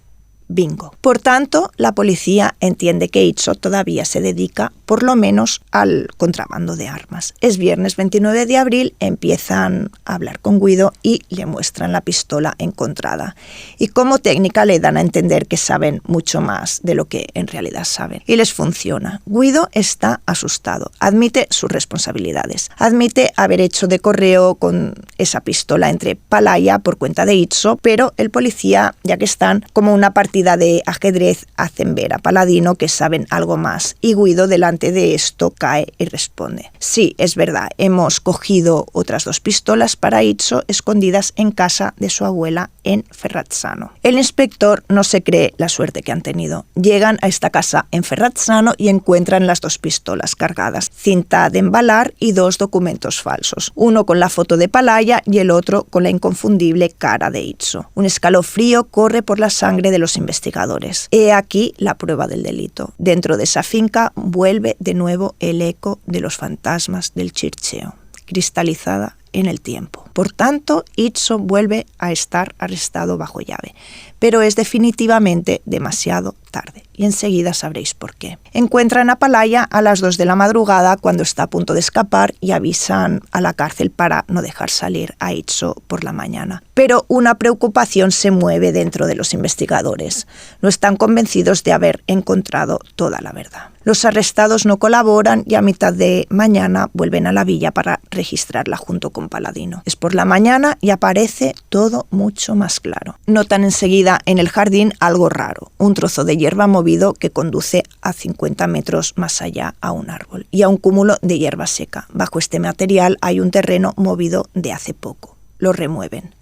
Bingo. Por tanto, la policía entiende que Itzo todavía se dedica por lo menos al contrabando de armas. Es viernes 29 de abril, empiezan a hablar con Guido y le muestran la pistola encontrada. Y como técnica le dan a entender que saben mucho más de lo que en realidad saben. Y les funciona. Guido está asustado, admite sus responsabilidades, admite haber hecho de correo con esa pistola entre Palaya por cuenta de Itzo, pero el policía, ya que están como una partida de ajedrez, hacen ver a Paladino que saben algo más y Guido delante de esto cae y responde: sí, es verdad, hemos cogido otras 2 pistolas para Itzo escondidas en casa de su abuela en Ferrazzano. El inspector no se cree la suerte que han tenido. Llegan a esta casa en Ferrazzano y encuentran las 2 pistolas cargadas, cinta de embalar y 2 documentos falsos, uno con la foto de Palaya y el otro con la inconfundible cara de Itzo. Un escalofrío corre por la sangre de los investigadores. He aquí la prueba del delito. Dentro de esa finca vuelve de nuevo el eco de los fantasmas del Circeo, cristalizada en el tiempo. Por tanto, Itzo vuelve a estar arrestado bajo llave, pero es definitivamente demasiado tarde, y enseguida sabréis por qué. Encuentran a Palaya a las 2 de la madrugada cuando está a punto de escapar y avisan a la cárcel para no dejar salir a Itzo por la mañana. Pero una preocupación se mueve dentro de los investigadores. No están convencidos de haber encontrado toda la verdad. Los arrestados no colaboran y a mitad de mañana vuelven a la villa para registrarla junto con Paladino. Es por la mañana y aparece todo mucho más claro. Notan enseguida en el jardín algo raro, un trozo de hierba movido que conduce a 50 metros más allá a un árbol y a un cúmulo de hierba seca. Bajo este material hay un terreno movido de hace poco. Lo remueven.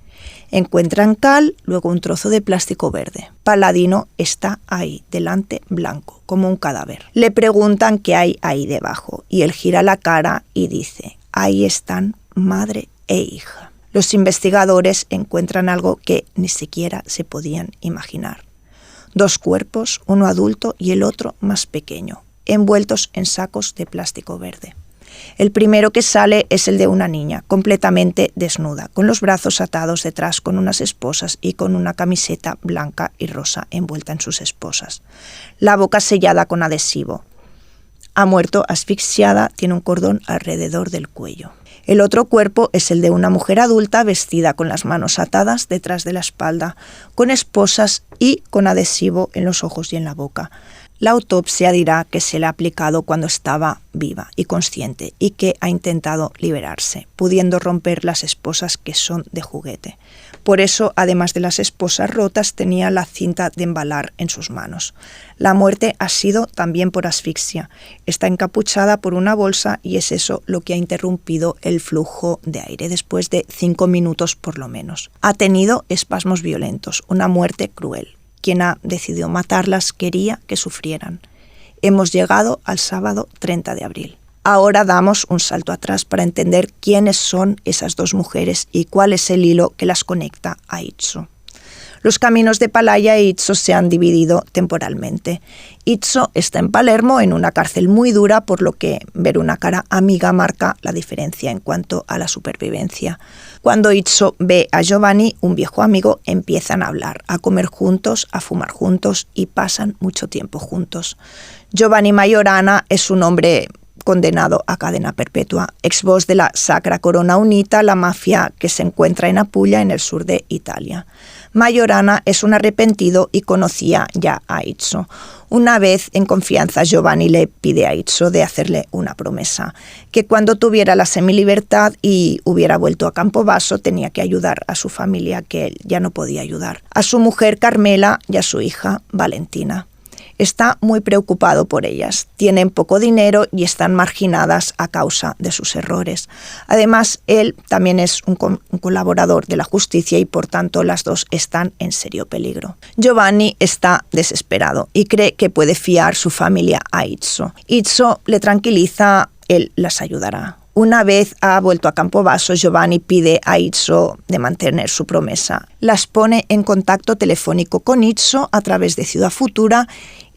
Encuentran cal, luego un trozo de plástico verde. Paladino está ahí, delante, blanco, como un cadáver. Le preguntan qué hay ahí debajo y él gira la cara y dice: ahí están madre e hija. Los investigadores encuentran algo que ni siquiera se podían imaginar. 2 cuerpos, uno adulto y el otro más pequeño, envueltos en sacos de plástico verde. El primero que sale es el de una niña, completamente desnuda, con los brazos atados detrás con unas esposas y con una camiseta blanca y rosa envuelta en sus esposas. La boca sellada con adhesivo. Ha muerto asfixiada, tiene un cordón alrededor del cuello. El otro cuerpo es el de una mujer adulta vestida con las manos atadas detrás de la espalda, con esposas y con adhesivo en los ojos y en la boca. La autopsia dirá que se le ha aplicado cuando estaba viva y consciente y que ha intentado liberarse, pudiendo romper las esposas que son de juguete. Por eso, además de las esposas rotas, tenía la cinta de embalar en sus manos. La muerte ha sido también por asfixia. Está encapuchada por una bolsa y es eso lo que ha interrumpido el flujo de aire después de 5 minutos por lo menos. Ha tenido espasmos violentos, una muerte cruel. Quien ha decidido matarlas quería que sufrieran. Hemos llegado al sábado 30 de abril. Ahora damos un salto atrás para entender quiénes son esas 2 mujeres y cuál es el hilo que las conecta a Itzo. Los caminos de Palaya e Itzo se han dividido temporalmente. Itzo está en Palermo, en una cárcel muy dura, por lo que ver una cara amiga marca la diferencia en cuanto a la supervivencia. Cuando Itzo ve a Giovanni, un viejo amigo, empiezan a hablar, a comer juntos, a fumar juntos y pasan mucho tiempo juntos. Giovanni Majorana es un hombre condenado a cadena perpetua, ex voz de la Sacra Corona Unita, la mafia que se encuentra en Apulia, en el sur de Italia. Majorana es un arrepentido y conocía ya a Izzo. Una vez, en confianza, Giovanni le pide a Izzo de hacerle una promesa, que cuando tuviera la semilibertad y hubiera vuelto a Campobasso tenía que ayudar a su familia, que él ya no podía ayudar, a su mujer Carmela y a su hija Valentina. Está muy preocupado por ellas. Tienen poco dinero y están marginadas a causa de sus errores. Además, él también es un colaborador de la justicia y por tanto las dos están en serio peligro. Giovanni está desesperado y cree que puede fiar su familia a Izzo. Izzo le tranquiliza, él las ayudará. Una vez ha vuelto a Campobasso, Giovanni pide a Izzo de mantener su promesa. Las pone en contacto telefónico con Izzo a través de Ciudad Futura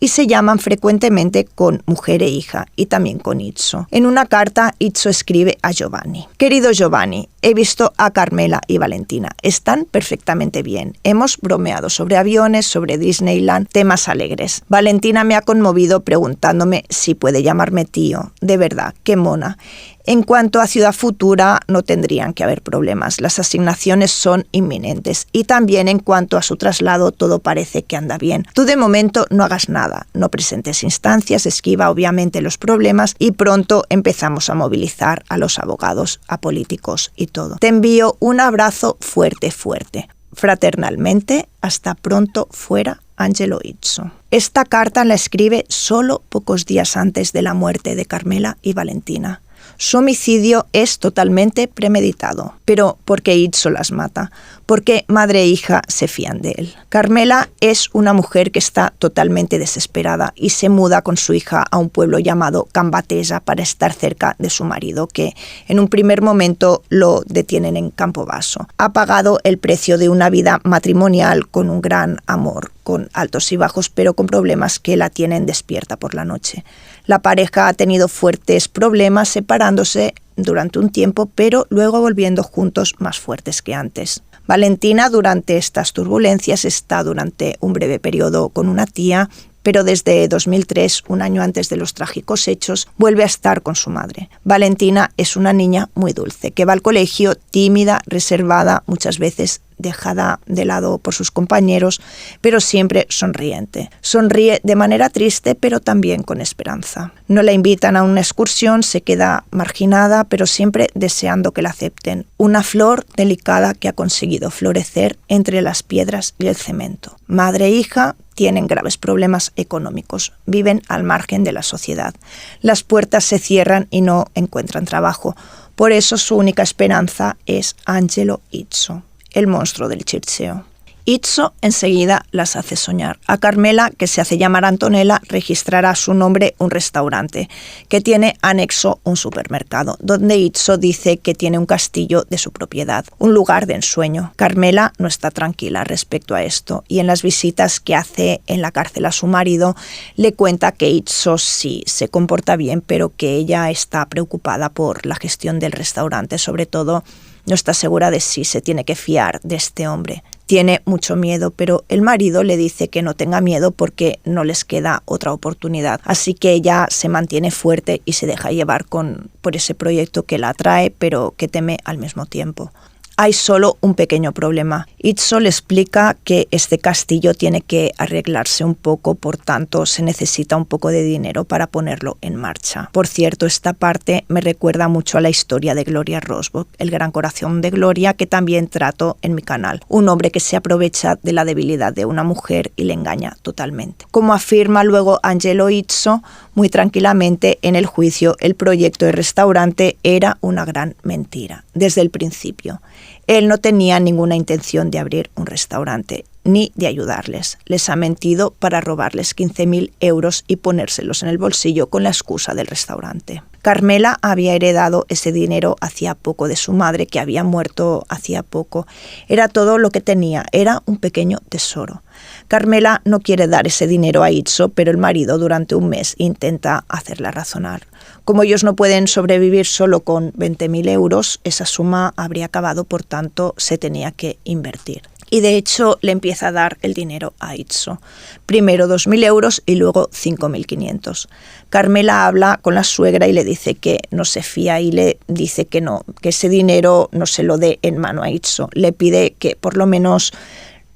y se llaman frecuentemente con mujer e hija y también con Izzo. En una carta, Izzo escribe a Giovanni: «Querido Giovanni, he visto a Carmela y Valentina. Están perfectamente bien. Hemos bromeado sobre aviones, sobre Disneyland, temas alegres. Valentina me ha conmovido preguntándome si puede llamarme tío. De verdad, qué mona. En cuanto a Ciudad Futura, no tendrían que haber problemas. Las asignaciones son inminentes. Y también en cuanto a su traslado, todo parece que anda bien. Tú de momento no hagas nada. No presentes instancias, esquiva obviamente los problemas y pronto empezamos a movilizar a los abogados, a políticos y todo. Te envío un abrazo fuerte, fuerte. Fraternalmente, hasta pronto, fuera Angelo Izzo». Esta carta la escribe solo pocos días antes de la muerte de Carmela y Valentina. Su homicidio es totalmente premeditado. Pero ¿por qué Izzo las mata? Porque madre e hija se fían de él. Carmela es una mujer que está totalmente desesperada y se muda con su hija a un pueblo llamado Cambatesa para estar cerca de su marido, que en un primer momento lo detienen en Campobasso. Ha pagado el precio de una vida matrimonial con un gran amor, con altos y bajos, pero con problemas que la tienen despierta por la noche. La pareja ha tenido fuertes problemas separándose durante un tiempo, pero luego volviendo juntos más fuertes que antes. Valentina durante estas turbulencias está durante un breve periodo con una tía, pero desde 2003, un año antes de los trágicos hechos, vuelve a estar con su madre. Valentina es una niña muy dulce, que va al colegio tímida, reservada, muchas veces dejada de lado por sus compañeros, pero siempre sonriente. Sonríe de manera triste, pero también con esperanza. No la invitan a una excursión, se queda marginada, pero siempre deseando que la acepten. Una flor delicada que ha conseguido florecer entre las piedras y el cemento. Madre e hija tienen graves problemas económicos, viven al margen de la sociedad. Las puertas se cierran y no encuentran trabajo. Por eso su única esperanza es Angelo Izzo, el monstruo del Circeo. Izzo enseguida las hace soñar. A Carmela, que se hace llamar Antonella, registrará a su nombre un restaurante que tiene anexo un supermercado, donde Izzo dice que tiene un castillo de su propiedad, un lugar de ensueño. Carmela no está tranquila respecto a esto y en las visitas que hace en la cárcel a su marido le cuenta que Izzo sí se comporta bien, pero que ella está preocupada por la gestión del restaurante, sobre todo no está segura de si se tiene que fiar de este hombre. Tiene mucho miedo, pero el marido le dice que no tenga miedo porque no les queda otra oportunidad. Así que ella se mantiene fuerte y se deja llevar por ese proyecto que la atrae, pero que teme al mismo tiempo. Hay solo un pequeño problema. Izzo le explica que este castillo tiene que arreglarse un poco, por tanto se necesita un poco de dinero para ponerlo en marcha. Por cierto, esta parte me recuerda mucho a la historia de Gloria Rossburg, El gran corazón de Gloria, que también trato en mi canal. Un hombre que se aprovecha de la debilidad de una mujer y le engaña totalmente. Como afirma luego Angelo Izzo, muy tranquilamente en el juicio, el proyecto de restaurante era una gran mentira, desde el principio. Él no tenía ninguna intención de abrir un restaurante, ni de ayudarles. Les ha mentido para robarles 15.000 euros y ponérselos en el bolsillo con la excusa del restaurante. Carmela había heredado ese dinero hacía poco de su madre, que había muerto hacía poco. Era todo lo que tenía, era un pequeño tesoro. Carmela no quiere dar ese dinero a Izzo, pero el marido durante un mes intenta hacerla razonar. Como ellos no pueden sobrevivir solo con 20.000 euros, esa suma habría acabado, por tanto se tenía que invertir. y de hecho le empieza a dar el dinero a Itso. Primero 2.000 euros y luego 5.500. Carmela habla con la suegra y le dice que no se fía y le dice que no, que ese dinero no se lo dé en mano a Itso. Le pide que por lo menos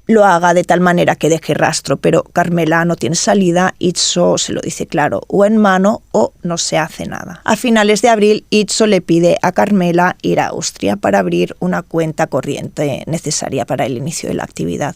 lo haga de tal manera que deje rastro, pero Carmela no tiene salida. Itso se lo dice claro, o en mano o no se hace nada. A finales de abril, Itso le pide a Carmela ir a Austria para abrir una cuenta corriente necesaria para el inicio de la actividad.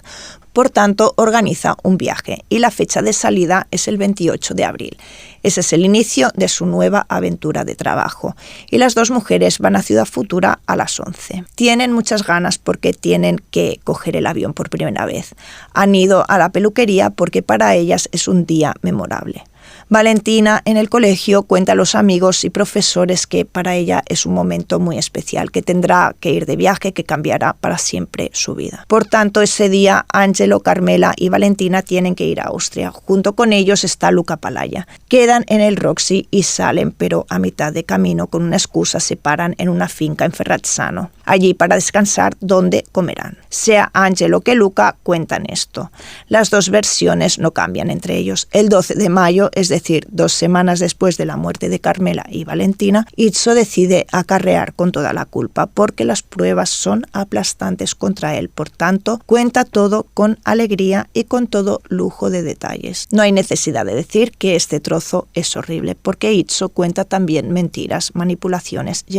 Por tanto, organiza un viaje y la fecha de salida es el 28 de abril. Ese es el inicio de su nueva aventura de trabajo. Y las dos mujeres van a Ciudad Futura a las 11. Tienen muchas ganas porque tienen que coger el avión por primera vez. Han ido a la peluquería porque para ellas es un día memorable. Valentina en el colegio cuenta a los amigos y profesores que para ella es un momento muy especial, que tendrá que ir de viaje, que cambiará para siempre su vida. Por tanto, ese día Angelo, Carmela y Valentina tienen que ir a Austria. Junto con ellos está Luca Palaya. Quedan en el Roxy y salen, pero a mitad de camino con una excusa se paran en una finca en Ferrazzano. Allí para descansar, donde comerán. Sea Angelo que Luca cuentan esto. Las dos versiones no cambian entre ellos. El 12 de mayo, es decir, 2 semanas después de la muerte de Carmela y Valentina, Itso decide acarrear con toda la culpa porque las pruebas son aplastantes contra él. Por tanto, cuenta todo con alegría y con todo lujo de detalles. No hay necesidad de decir que este trozo es horrible porque Itso cuenta también mentiras, manipulaciones y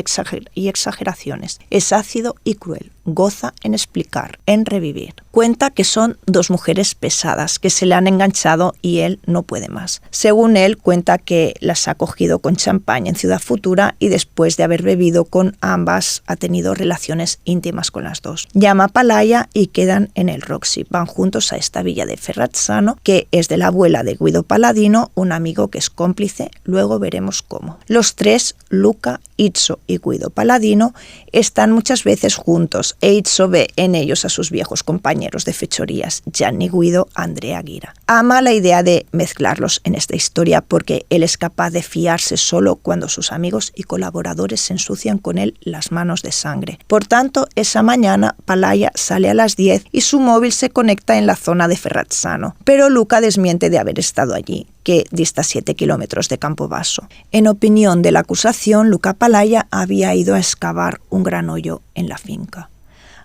exageraciones. Es ácido y cruel. Goza en explicar, en revivir. Cuenta que son 2 mujeres pesadas que se le han enganchado y él no puede más. Según él, cuenta que las ha cogido con champán en Ciudad Futura y después de haber bebido con ambas ha tenido relaciones íntimas con las dos. Llama a Palaya y quedan en el Roxy. Van juntos a esta villa de Ferrazzano, que es de la abuela de Guido Paladino, un amigo que es cómplice, luego veremos cómo. Los 3, Luca, Itso y Guido Paladino, están muchas veces juntos e Itso ve en ellos a sus viejos compañeros de fechorías, Gianni Guido, Andrea Ghira. Ama la idea de mezclarlos en esta historia porque él es capaz de fiarse solo cuando sus amigos y colaboradores se ensucian con él las manos de sangre. Por tanto, esa mañana Palaya sale a las 10 y su móvil se conecta en la zona de Ferrazzano, pero Luca desmiente de haber estado allí, que dista 7 kilómetros de Campobasso. En opinión de la acusación, Luca Palaya había ido a excavar un gran hoyo en la finca.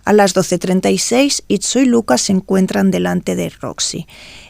A las 12:36, Itso y Luca se encuentran delante de Roxy.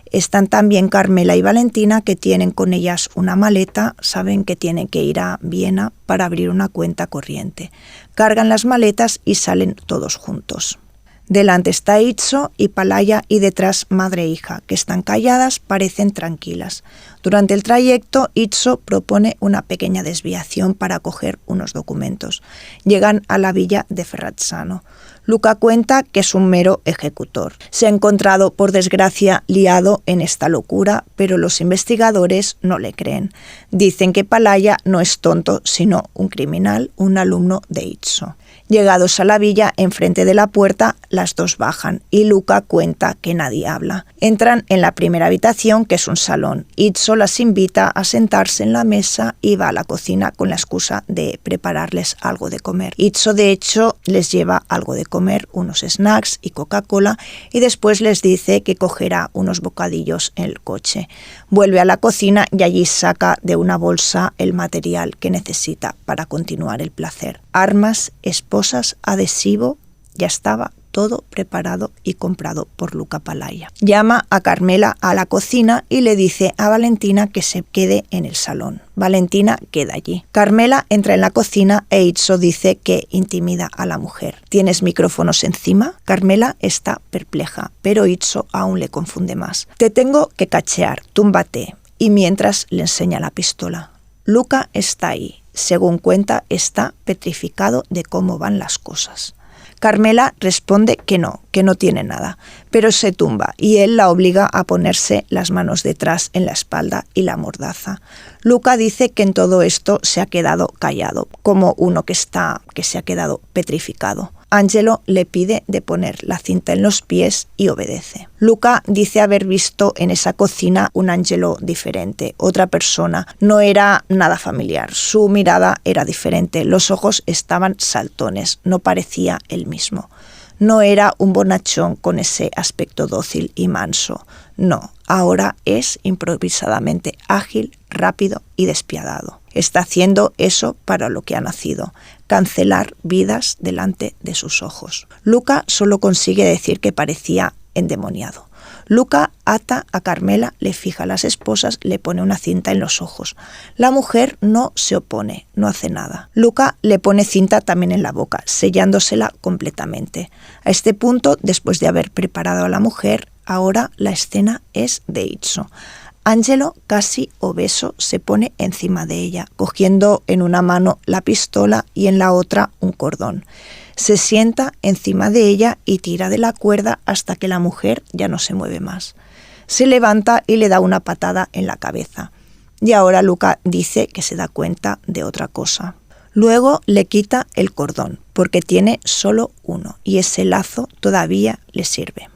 Están también Carmela y Valentina, que tienen con ellas una maleta, saben que tienen que ir a Viena para abrir una cuenta corriente. Cargan las maletas y salen todos juntos. Delante está Itso y Palaya y detrás madre e hija, que están calladas, parecen tranquilas. Durante el trayecto, Itso propone una pequeña desviación para coger unos documentos. Llegan a la villa de Ferrazzano. Luca cuenta que es un mero ejecutor. Se ha encontrado, por desgracia, liado en esta locura, pero los investigadores no le creen. Dicen que Palaya no es tonto, sino un criminal, un alumno de Itso. Llegados a la villa, enfrente de la puerta, las dos bajan y Luca cuenta que nadie habla. Entran en la primera habitación, que es un salón. Itso las invita a sentarse en la mesa y va a la cocina con la excusa de prepararles algo de comer. Itso, de hecho, les lleva algo de comer, unos snacks y Coca-Cola, y después les dice que cogerá unos bocadillos en el coche. Vuelve a la cocina y allí saca de una bolsa el material que necesita para continuar el placer. Armas, esposas, adhesivo, ya estaba todo preparado y comprado por Luca Palaya. Llama a Carmela a la cocina y le dice a Valentina que se quede en el salón. Valentina queda allí. Carmela entra en la cocina e Itso dice que intimida a la mujer. ¿Tienes micrófonos encima? Carmela está perpleja, pero Itso aún le confunde más. Te tengo que cachear, túmbate. Y mientras le enseña la pistola. Luca está ahí. Según cuenta, está petrificado de cómo van las cosas. Carmela responde que no tiene nada, pero se tumba y él la obliga a ponerse las manos detrás en la espalda y la mordaza. Luca dice que en todo esto se ha quedado callado, como uno que se ha quedado petrificado. Angelo le pide de poner la cinta en los pies y obedece. Luca dice haber visto en esa cocina un Angelo diferente, otra persona. No era nada familiar, su mirada era diferente, los ojos estaban saltones, no parecía el mismo. No era un bonachón con ese aspecto dócil y manso. No, ahora es improvisadamente ágil, rápido y despiadado. Está haciendo eso para lo que ha nacido, cancelar vidas delante de sus ojos. Luca solo consigue decir que parecía endemoniado. Luca ata a Carmela, le fija las esposas, le pone una cinta en los ojos. La mujer no se opone, no hace nada. Luca le pone cinta también en la boca, sellándosela completamente. A este punto, después de haber preparado a la mujer, ahora la escena es de Itzo. Angelo, casi obeso, se pone encima de ella, cogiendo en una mano la pistola y en la otra un cordón. Se sienta encima de ella y tira de la cuerda hasta que la mujer ya no se mueve más. Se levanta y le da una patada en la cabeza. Y ahora Luca dice que se da cuenta de otra cosa. Luego le quita el cordón, porque tiene solo uno, y ese lazo todavía le sirve.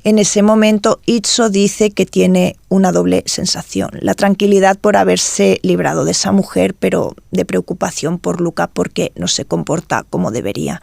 En ese momento, Itzo dice que tiene una doble sensación, la tranquilidad por haberse librado de esa mujer, pero de preocupación por Luca porque no se comporta como debería.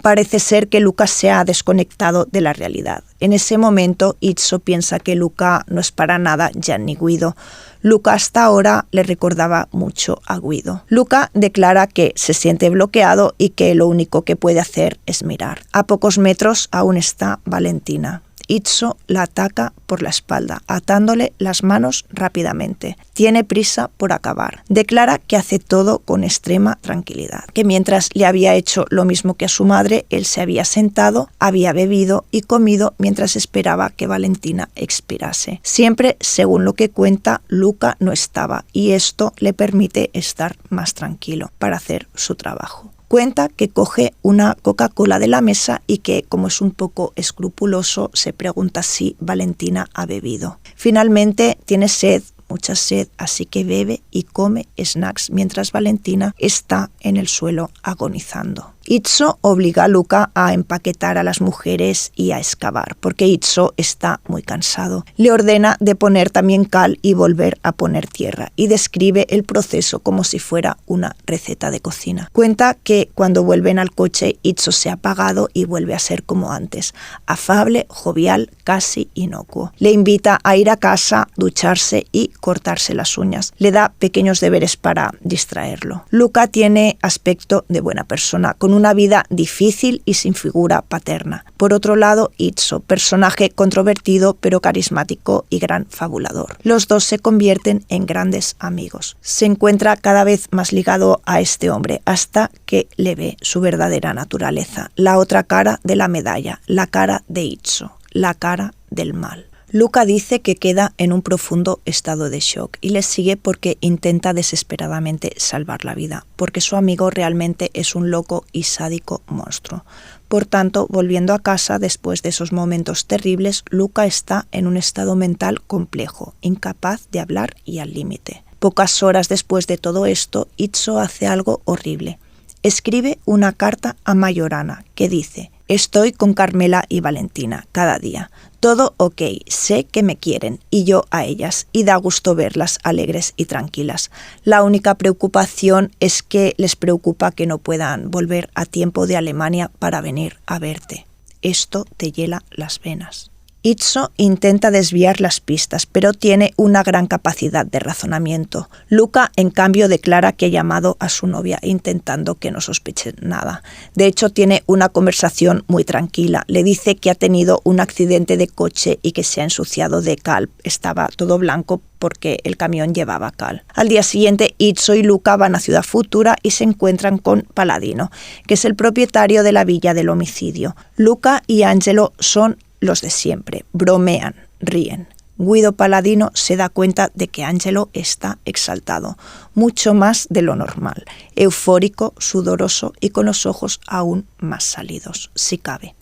Parece ser que Luca se ha desconectado de la realidad. En ese momento, Itzo piensa que Luca no es para nada Gianni Guido. Luca hasta ahora le recordaba mucho a Guido. Luca declara que se siente bloqueado y que lo único que puede hacer es mirar. A pocos metros aún está Valentina. Itzo la ataca por la espalda, atándole las manos rápidamente. Tiene prisa por acabar. Declara que hace todo con extrema tranquilidad, que mientras le había hecho lo mismo que a su madre, él se había sentado, había bebido y comido mientras esperaba que Valentina expirase. Siempre, según lo que cuenta, Luca no estaba y esto le permite estar más tranquilo para hacer su trabajo. Cuenta que coge una Coca-Cola de la mesa y que, como es un poco escrupuloso, se pregunta si Valentina ha bebido. Finalmente tiene sed, mucha sed, así que bebe y come snacks mientras Valentina está en el suelo agonizando. Itzo obliga a Luca a empaquetar a las mujeres y a excavar, porque Itzo está muy cansado. Le ordena de poner también cal y volver a poner tierra, y describe el proceso como si fuera una receta de cocina. Cuenta que cuando vuelven al coche, Itzo se ha apagado y vuelve a ser como antes, afable, jovial, casi inocuo. Le invita a ir a casa, ducharse y cortarse las uñas. Le da pequeños deberes para distraerlo. Luca tiene aspecto de buena persona, con una vida difícil y sin figura paterna. Por otro lado, Itzo, personaje controvertido pero carismático y gran fabulador. Los dos se convierten en grandes amigos. Se encuentra cada vez más ligado a este hombre hasta que le ve su verdadera naturaleza, la otra cara de la medalla, la cara de Itzo, la cara del mal. Luca dice que queda en un profundo estado de shock y le sigue porque intenta desesperadamente salvar la vida, porque su amigo realmente es un loco y sádico monstruo. Por tanto, volviendo a casa después de esos momentos terribles, Luca está en un estado mental complejo, incapaz de hablar y al límite. Pocas horas después de todo esto, Itzo hace algo horrible. Escribe una carta a Majorana que dice: «Estoy con Carmela y Valentina cada día. Todo ok, sé que me quieren y yo a ellas, y da gusto verlas alegres y tranquilas. La única preocupación es que les preocupa que no puedan volver a tiempo de Alemania para venir a verte. Esto te hiela las venas». Itzo intenta desviar las pistas, pero tiene una gran capacidad de razonamiento. Luca, en cambio, declara que ha llamado a su novia intentando que no sospeche nada. De hecho, tiene una conversación muy tranquila. Le dice que ha tenido un accidente de coche y que se ha ensuciado de cal. Estaba todo blanco porque el camión llevaba cal. Al día siguiente, Itzo y Luca van a Ciudad Futura y se encuentran con Paladino, que es el propietario de la villa del homicidio. Luca y Angelo son los de siempre, bromean, ríen. Guido Paladino se da cuenta de que Angelo está exaltado, mucho más de lo normal, eufórico, sudoroso y con los ojos aún más salidos, si cabe.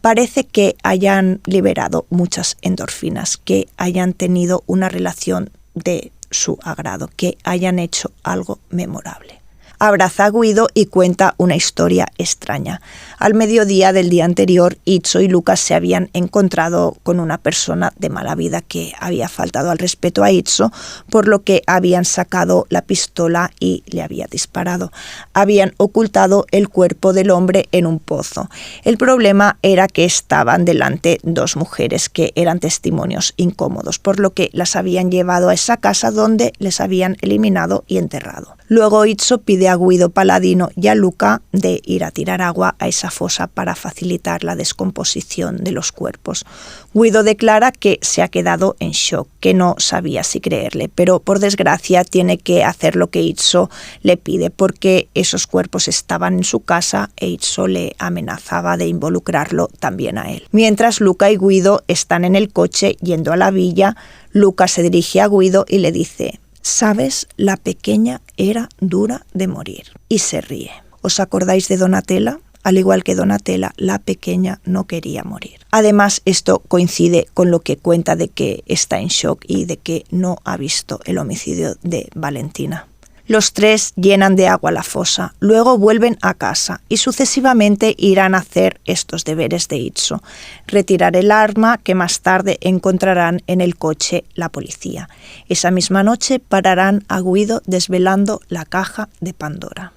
Parece que hayan liberado muchas endorfinas, que hayan tenido una relación de su agrado, que hayan hecho algo memorable. Abraza a Guido y cuenta una historia extraña. Al mediodía del día anterior, Itzo y Luca se habían encontrado con una persona de mala vida que había faltado al respeto a Itzo, por lo que habían sacado la pistola y le había disparado. Habían ocultado el cuerpo del hombre en un pozo. El problema era que estaban delante dos mujeres que eran testimonios incómodos, por lo que las habían llevado a esa casa donde les habían eliminado y enterrado. Luego Itzo pide a Guido Paladino y a Luca de ir a tirar agua a esa fosa para facilitar la descomposición de los cuerpos. Guido declara que se ha quedado en shock, que no sabía si creerle, pero por desgracia tiene que hacer lo que Itzo le pide porque esos cuerpos estaban en su casa e Itzo le amenazaba de involucrarlo también a él. Mientras Luca y Guido están en el coche yendo a la villa, Luca se dirige a Guido y le dice: «Sabes, la pequeña era dura de morir». Y se ríe. ¿Os acordáis de Donatella? Al igual que Donatella, la pequeña no quería morir. Además, esto coincide con lo que cuenta de que está en shock y de que no ha visto el homicidio de Valentina. Los tres llenan de agua la fosa, luego vuelven a casa y sucesivamente irán a hacer estos deberes de Itzo: retirar el arma que más tarde encontrarán en el coche la policía. Esa misma noche pararán a Guido desvelando la caja de Pandora.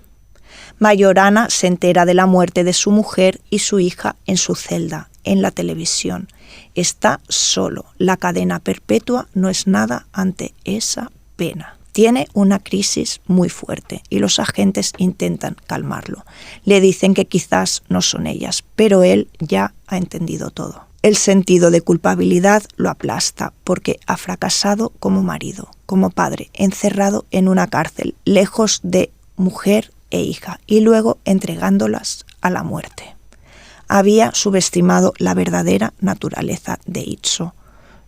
Majorana se entera de la muerte de su mujer y su hija en su celda, en la televisión. Está solo. La cadena perpetua no es nada ante esa pena. Tiene una crisis muy fuerte y los agentes intentan calmarlo. Le dicen que quizás no son ellas, pero él ya ha entendido todo. El sentido de culpabilidad lo aplasta porque ha fracasado como marido, como padre, encerrado en una cárcel, lejos de mujer e hija, y luego entregándolas a la muerte. Había subestimado la verdadera naturaleza de Itzo.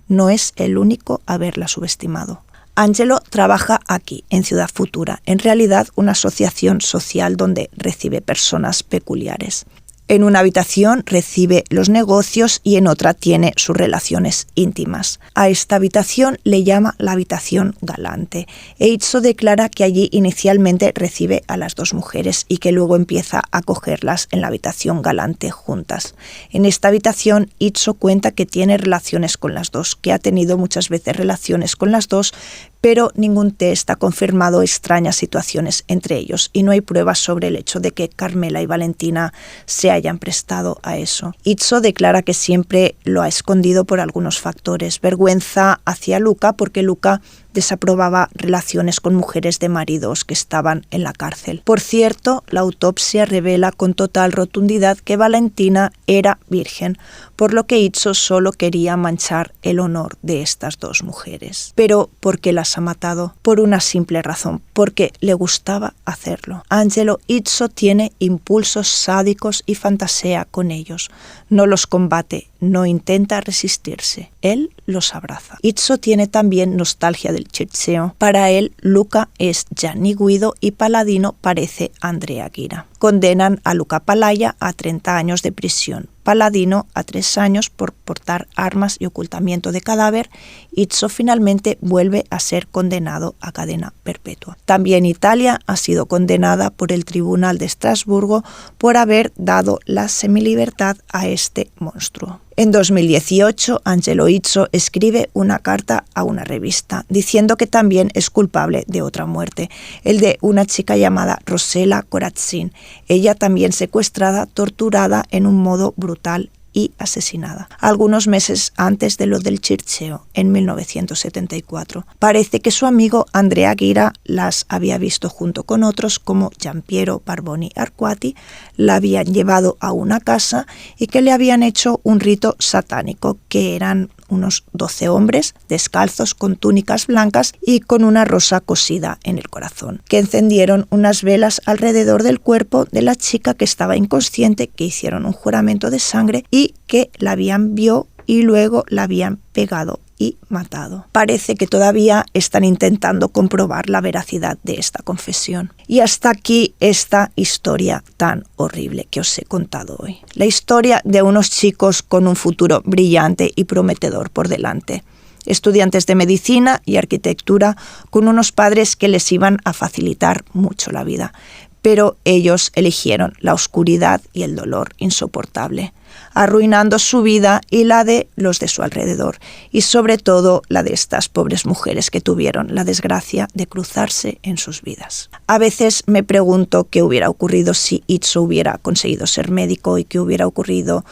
No es el único a haberla subestimado. Angelo trabaja aquí, en Ciudad Futura, en realidad una asociación social donde recibe personas peculiares. En una habitación recibe los negocios y en otra tiene sus relaciones íntimas. A esta habitación le llama la habitación galante. Itzo declara que allí inicialmente recibe a las dos mujeres y que luego empieza a cogerlas en la habitación galante juntas. En esta habitación Itzo cuenta que tiene relaciones con las dos, que ha tenido muchas veces relaciones con las dos, pero ningún test ha confirmado extrañas situaciones entre ellos y no hay pruebas sobre el hecho de que Carmela y Valentina se hayan prestado a eso. Itzo declara que siempre lo ha escondido por algunos factores: vergüenza hacia Luca, porque Luca desaprobaba relaciones con mujeres de maridos que estaban en la cárcel. Por cierto, la autopsia revela con total rotundidad que Valentina era virgen, por lo que Itzo solo quería manchar el honor de estas dos mujeres. Pero ¿por qué las ha matado? Por una simple razón: porque le gustaba hacerlo. Angelo Itzo tiene impulsos sádicos y fantasea con ellos. No los combate, no intenta resistirse. Él los abraza. Itzo tiene también nostalgia del Circeo. Para él, Luca es Gianni Guido y Paladino parece Andrea Ghira. Condenan a Luca Palaya a 30 años de prisión, Paladino a 3 años por portar armas y ocultamiento de cadáver. Itzo finalmente vuelve a ser condenado a cadena perpetua. También Italia ha sido condenada por el Tribunal de Estrasburgo por haber dado la semilibertad a este monstruo. En 2018, Angelo Itzo escribe una carta a una revista diciendo que también es culpable de otra muerte, el de una chica llamada Rossella Corazzin. Ella también secuestrada, torturada en un modo brutal y asesinada, algunos meses antes de lo del Circeo, en 1974. Parece que su amigo Andrea Ghira las había visto junto con otros como Giampiero Barboni Arquati, la habían llevado a una casa y que le habían hecho un rito satánico, que eran unos 12 hombres descalzos con túnicas blancas y con una rosa cosida en el corazón, que encendieron unas velas alrededor del cuerpo de la chica que estaba inconsciente, que hicieron un juramento de sangre y que la habían visto y luego la habían pegado y matado. Parece que todavía están intentando comprobar la veracidad de esta confesión. Y hasta aquí esta historia tan horrible que os he contado hoy. La historia de unos chicos con un futuro brillante y prometedor por delante. estudiantes de medicina y arquitectura con unos padres que les iban a facilitar mucho la vida. Pero ellos eligieron la oscuridad y el dolor insoportable, arruinando su vida y la de los de su alrededor, y sobre todo la de estas pobres mujeres que tuvieron la desgracia de cruzarse en sus vidas. A veces me pregunto qué hubiera ocurrido si Itzo hubiera conseguido ser médico y qué hubiera ocurrido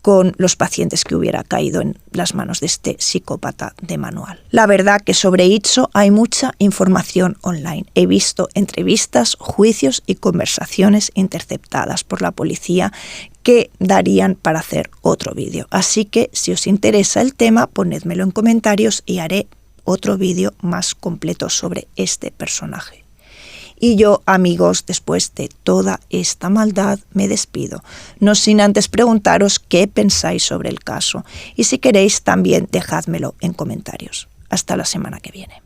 con los pacientes que hubiera caído en las manos de este psicópata de manual. La verdad que sobre Itzo hay mucha información online. He visto entrevistas, juicios y conversaciones interceptadas por la policía que darían para hacer otro vídeo. Así que si os interesa el tema, ponedmelo en comentarios y haré otro vídeo más completo sobre este personaje. Y yo, amigos, después de toda esta maldad, me despido, no sin antes preguntaros qué pensáis sobre el caso. Y si queréis, también dejádmelo en comentarios. Hasta la semana que viene.